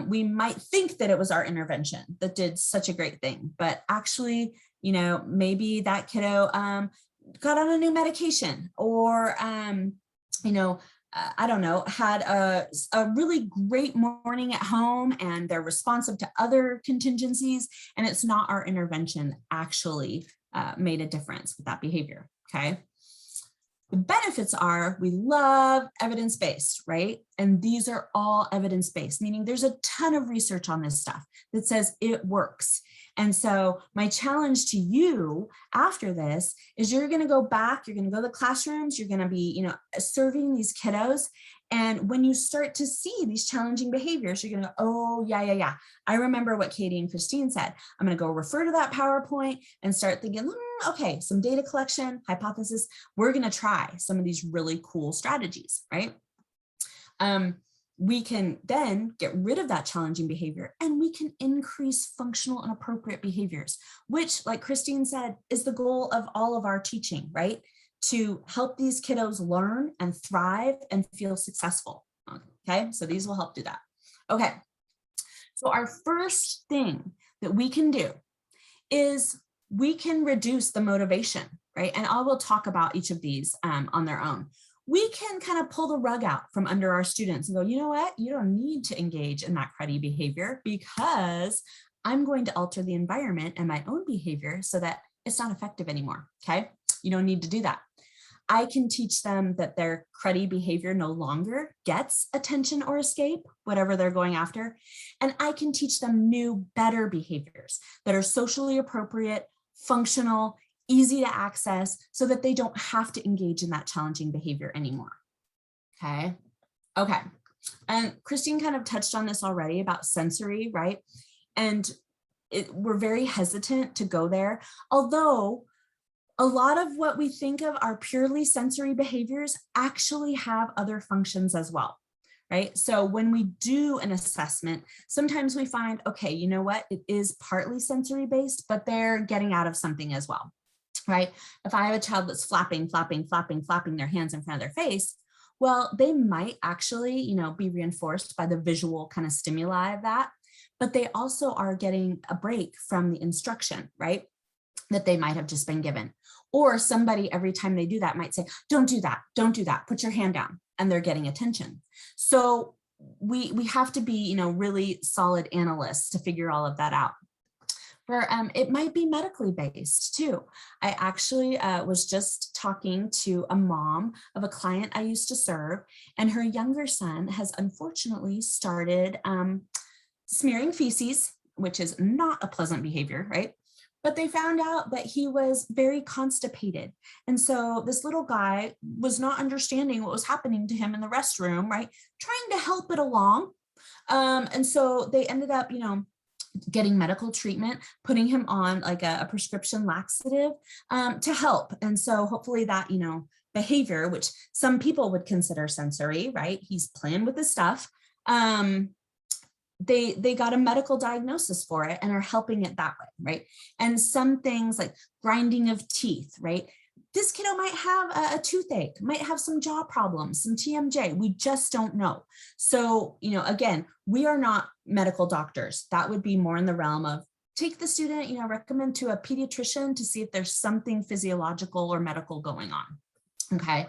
We might think that it was our intervention that did such a great thing, but actually, maybe that kiddo got on a new medication or, I don't know, had a really great morning at home and they're responsive to other contingencies, and it's not our intervention actually made a difference with that behavior, okay? The benefits are we love evidence-based, right? And these are all evidence-based, meaning there's a ton of research on this stuff that says it works. And so my challenge to you after this is you're going to go back, you're going to go to the classrooms, you're going to be, serving these kiddos. And when you start to see these challenging behaviors, you're going to go, oh, yeah. I remember what Katie and Christine said. I'm going to go refer to that PowerPoint and start thinking, okay, some data collection, hypothesis. We're going to try some of these really cool strategies, right? We can then get rid of that challenging behavior and we can increase functional and appropriate behaviors, which, like Christine said, is the goal of all of our teaching, right? To help these kiddos learn and thrive and feel successful, okay? So these will help do that. Okay, so our first thing that we can do is we can reduce the motivation, right? And I will talk about each of these on their own. We can kind of pull the rug out from under our students and go, you know what? You don't need to engage in that cruddy behavior because I'm going to alter the environment and my own behavior so that it's not effective anymore, okay? You don't need to do that. I can teach them that their cruddy behavior no longer gets attention or escape, whatever they're going after. And I can teach them new, better behaviors that are socially appropriate, functional, easy to access so that they don't have to engage in that challenging behavior anymore. Okay. And Christine kind of touched on this already about sensory, right? And we're very hesitant to go there, although a lot of what we think of are purely sensory behaviors actually have other functions as well, right? So when we do an assessment, sometimes we find, okay, you know what? It is partly sensory based, but they're getting out of something as well, right? If I have a child that's flapping their hands in front of their face, well, they might actually, be reinforced by the visual kind of stimuli of that, but they also are getting a break from the instruction, right? That they might have just been given. Or somebody, every time they do that, might say, don't do that, put your hand down, and they're getting attention. So we have to be, you know, really solid analysts to figure all of that out. Or it might be medically based too. I actually was just talking to a mom of a client I used to serve, and her younger son has unfortunately started smearing feces, which is not a pleasant behavior, right? But they found out that he was very constipated. And so this little guy was not understanding what was happening to him in the restroom, right? Trying to help it along. And so they ended up, you know, getting medical treatment, putting him on like a prescription laxative to help. And so hopefully that, you know, behavior, which some people would consider sensory, right? He's playing with his stuff. They got a medical diagnosis for it and are helping it that way, right? And some things like grinding of teeth, right? This kiddo might have a toothache, might have some jaw problems, some TMJ. We just don't know. So, you know, again, we are not medical doctors. That would be more in the realm of take the student, you know, recommend to a pediatrician to see if there's something physiological or medical going on. Okay.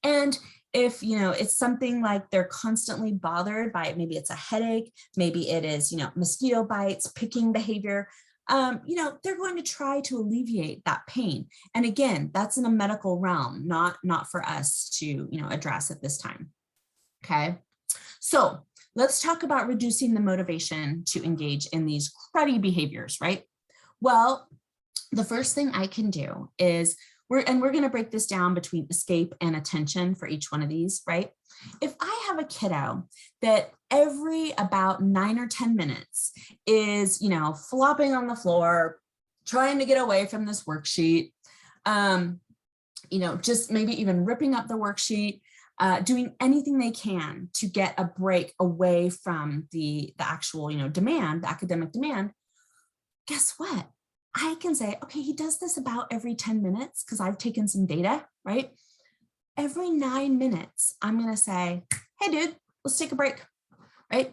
And if, you know, it's something like they're constantly bothered by, maybe it's a headache, maybe it is, you know, mosquito bites, picking behavior, you know, they're going to try to alleviate that pain. And again, that's in a medical realm, not for us to, you know, address at this time. Okay. So let's talk about reducing the motivation to engage in these cruddy behaviors, right? Well, the first thing I can do is we're going to break this down between escape and attention for each one of these, right? If I have a kiddo that every about 9 or 10 minutes is, you know, flopping on the floor, trying to get away from this worksheet, you know, just maybe even ripping up the worksheet, doing anything they can to get a break away from the actual, you know, demand, the academic demand, guess what? I can say, okay, he does this about every 10 minutes because I've taken some data, right? Every 9 minutes, I'm going to say, hey, dude, let's take a break, right?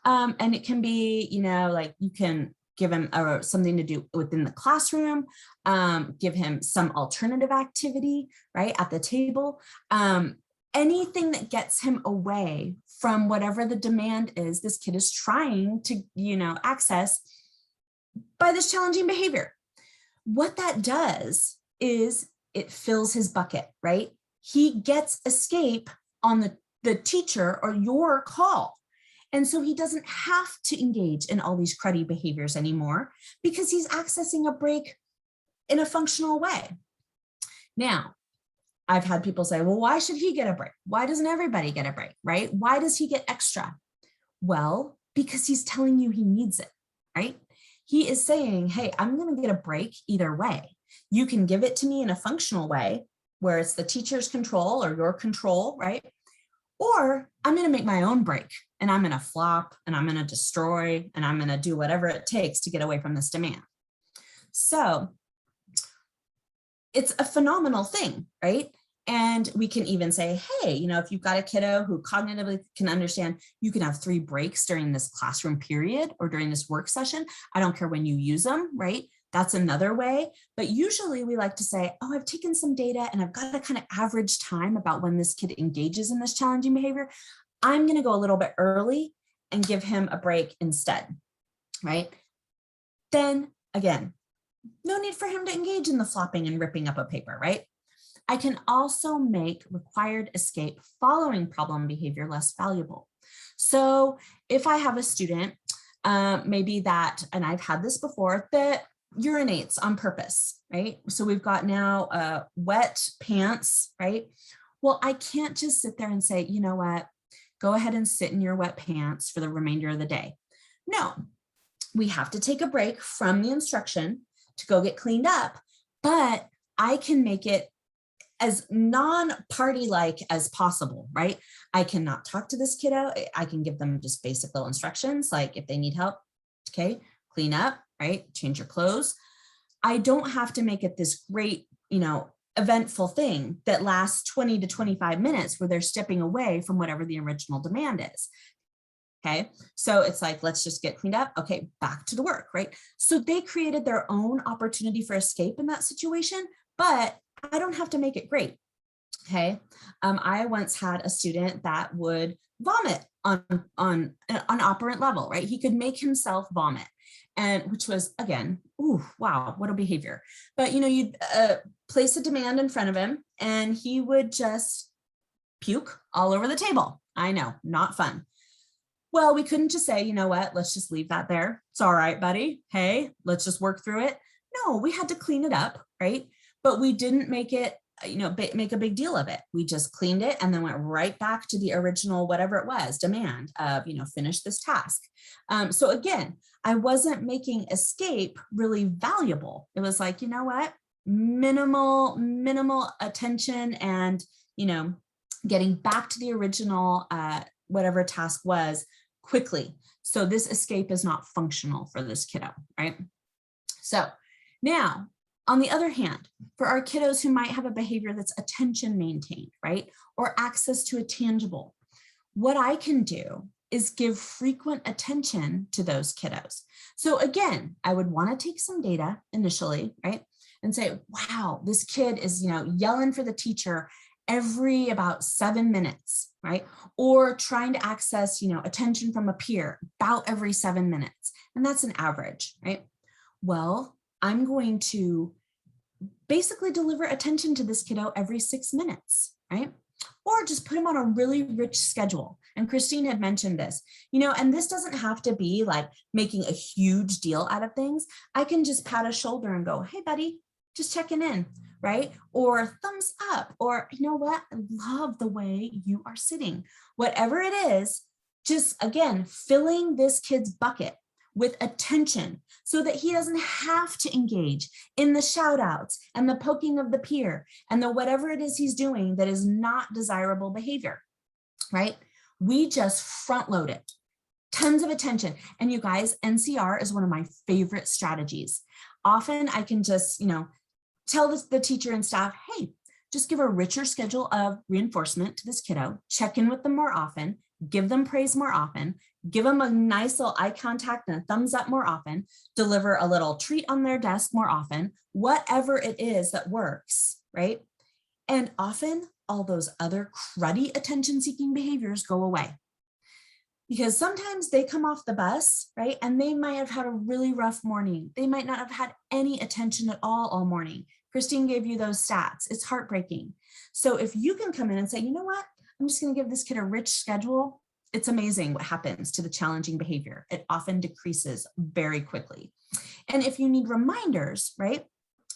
And it can be, you know, like you can give him something to do within the classroom, give him some alternative activity, right, at the table. Anything that gets him away from whatever the demand is this kid is trying to, you know, access by this challenging behavior. What that does is it fills his bucket, right? He gets escape on the teacher or your call. And so he doesn't have to engage in all these cruddy behaviors anymore because he's accessing a break in a functional way. Now, I've had people say, well, why should he get a break? Why doesn't everybody get a break, right? Why does he get extra? Well, because he's telling you he needs it, right? He is saying, hey, I'm going to get a break either way. You can give it to me in a functional way where it's the teacher's control or your control, right? Or I'm going to make my own break and I'm going to flop and I'm going to destroy and I'm going to do whatever it takes to get away from this demand. So it's a phenomenal thing, right? And we can even say, hey, you know, if you've got a kiddo who cognitively can understand, you can have 3 breaks during this classroom period or during this work session. I don't care when you use them, right? That's another way. But usually we like to say, oh, I've taken some data and I've got a kind of average time about when this kid engages in this challenging behavior. I'm going to go a little bit early and give him a break instead, right? Then again, no need for him to engage in the flopping and ripping up a paper, right? I can also make required escape following problem behavior less valuable. So if I have a student, maybe that, and I've had this before, that urinates on purpose, right? So we've got now wet pants, right? Well, I can't just sit there and say, you know what, go ahead and sit in your wet pants for the remainder of the day. No, we have to take a break from the instruction to go get cleaned up, but I can make it as non-party-like as possible, right? I cannot talk to this kiddo. I can give them just basic little instructions, like if they need help, okay, clean up, right? Change your clothes. I don't have to make it this great, you know, eventful thing that lasts 20 to 25 minutes where they're stepping away from whatever the original demand is. Okay, so it's like, let's just get cleaned up. Okay, back to the work, right? So they created their own opportunity for escape in that situation, but I don't have to make it great. Okay. I once had a student that would vomit on an operant level, right? He could make himself vomit, and which was, again, ooh, wow, what a behavior. But you'd place a demand in front of him and he would just puke all over the table. I know, not fun. Well, we couldn't just say, you know what, let's just leave that there. It's all right, buddy. Hey, let's just work through it. No, we had to clean it up, right? But we didn't make it, make a big deal of it. We just cleaned it and then went right back to the original, whatever it was, demand of, finish this task. So again, I wasn't making escape really valuable. It was like, you know what, minimal attention and, getting back to the original, whatever task was quickly. So this escape is not functional for this kiddo, right? So now, on the other hand, for our kiddos who might have a behavior that's attention maintained, right? Or access to a tangible, what I can do is give frequent attention to those kiddos. So again, I would want to take some data initially, right? And say, wow, this kid is, yelling for the teacher every about 7 minutes, right? Or trying to access, attention from a peer about every 7 minutes. And that's an average, right? Well, I'm going to basically deliver attention to this kiddo every 6 minutes, right? Or just put him on a really rich schedule. And Christine had mentioned this, and this doesn't have to be like making a huge deal out of things. I can just pat a shoulder and go, hey, buddy, just checking in, right? Or thumbs up, or you know what? I love the way you are sitting. Whatever it is, just again, filling this kid's bucket with attention so that he doesn't have to engage in the shout outs and the poking of the peer and the whatever it is he's doing that is not desirable behavior, right? We just front load it, tons of attention. And you guys, NCR is one of my favorite strategies. Often I can just, tell the teacher and staff, hey, just give a richer schedule of reinforcement to this kiddo, check in with them more often, give them praise more often, give them a nice little eye contact and a thumbs up more often, deliver a little treat on their desk more often, whatever it is that works, right? And often all those other cruddy attention-seeking behaviors go away. Because sometimes they come off the bus, right? And they might have had a really rough morning. They might not have had any attention at all morning. Christine gave you those stats. It's heartbreaking. So if you can come in and say, you know what? I'm just going to give this kid a rich schedule. It's amazing what happens to the challenging behavior. It often decreases very quickly. And if you need reminders, right?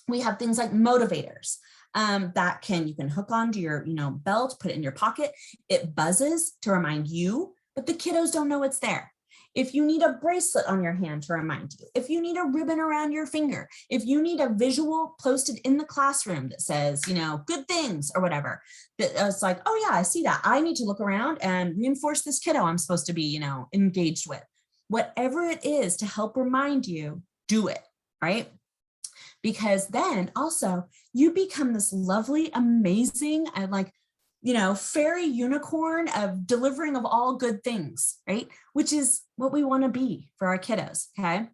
We have things like motivators that you can hook onto your belt, put it in your pocket. It buzzes to remind you, but the kiddos don't know it's there. If you need a bracelet on your hand to remind you, if you need a ribbon around your finger, if you need a visual posted in the classroom that says, good things or whatever, that it's like, oh yeah, I see that. I need to look around and reinforce this kiddo I'm supposed to be, engaged with. Whatever it is to help remind you, do it, right? Because then also you become this lovely, amazing, and fairy unicorn of delivering of all good things, right? Which is what we want to be for our kiddos, okay?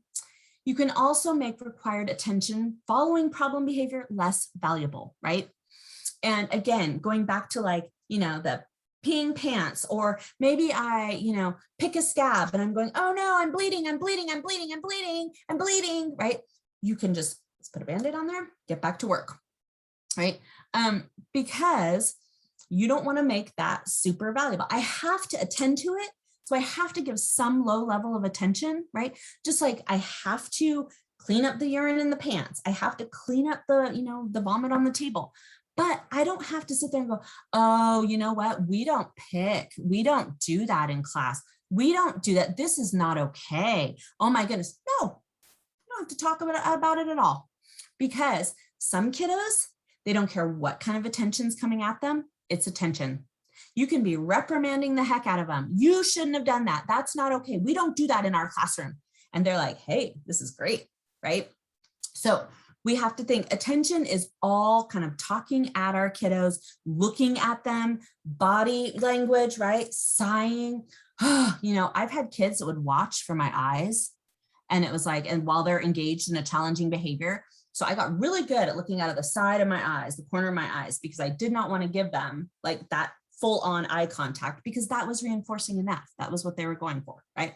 You can also make required attention following problem behavior less valuable, right? And again, going back to the peeing pants, or maybe I, pick a scab and I'm going, oh no, I'm bleeding, right? You can just, let's put a Band-Aid on there, get back to work, right? Because you don't want to make that super valuable. I have to attend to it. So I have to give some low level of attention, right? Just like I have to clean up the urine in the pants. I have to clean up the vomit on the table. But I don't have to sit there and go, oh, you know what? We don't pick. We don't do that in class. We don't do that. This is not okay. Oh my goodness. No, you don't have to talk about it at all. Because some kiddos, they don't care what kind of attention's coming at them. It's attention. You can be reprimanding the heck out of them. You shouldn't have done that. That's not okay. We don't do that in our classroom. And they're like, hey, this is great, right? So we have to think attention is all kind of talking at our kiddos, looking at them, body language, right? Sighing. I've had kids that would watch for my eyes. And it was like, and while they're engaged in a challenging behavior, So I got really good at looking out of the side of my eyes, the corner of my eyes, because I did not want to give them like that full on eye contact, because that was reinforcing enough. That was what they were going for, right?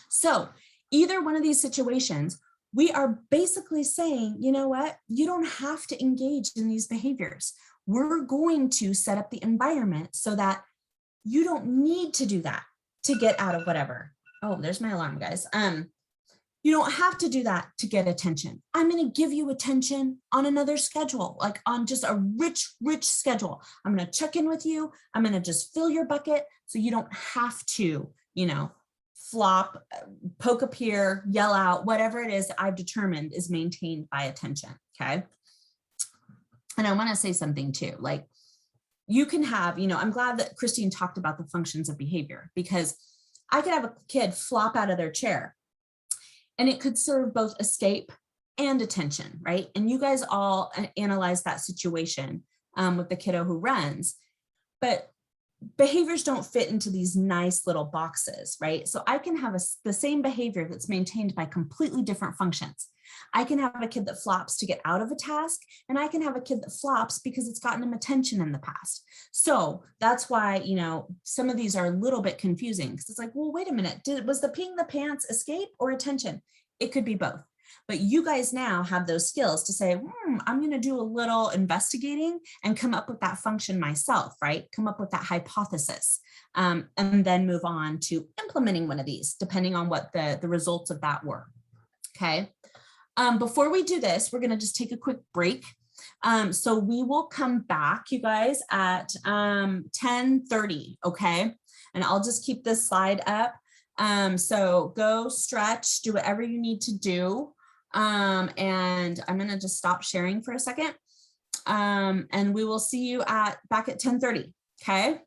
So either one of these situations, we are basically saying, you know what, you don't have to engage in these behaviors. We're going to set up the environment so that you don't need to do that to get out of whatever. Oh, there's my alarm, guys. You don't have to do that to get attention. I'm going to give you attention on another schedule, like on just a rich schedule. I'm going to check in with you. I'm going to just fill your bucket so you don't have to, you know, flop, poke up here, yell out, whatever it is that I've determined is maintained by attention. Okay. And I want to say something too, like you can have, you know, I'm glad that Christine talked about the functions of behavior, because I could have a kid flop out of their chair and it could serve both escape and attention, right? And you guys all analyze that situation with the kiddo who runs, but behaviors don't fit into these nice little boxes, right? So I can have the same behavior that's maintained by completely different functions. I can have a kid that flops to get out of a task, and I can have a kid that flops because it's gotten him attention in the past. So that's why, you know, some of these are a little bit confusing, because it's like, well, wait a minute, was the peeing the pants escape or attention? It could be both. But you guys now have those skills to say, I'm going to do a little investigating and come up with that function myself, right? Come up with that hypothesis, and then move on to implementing one of these, depending on what the results of that were. Okay. Before we do this, we're going to just take a quick break. So we will come back, you guys, at 10:30. Okay. And I'll just keep this slide up. So go stretch, do whatever you need to do. And I'm going to just stop sharing for a second. And we will see you back at 10:30. Okay.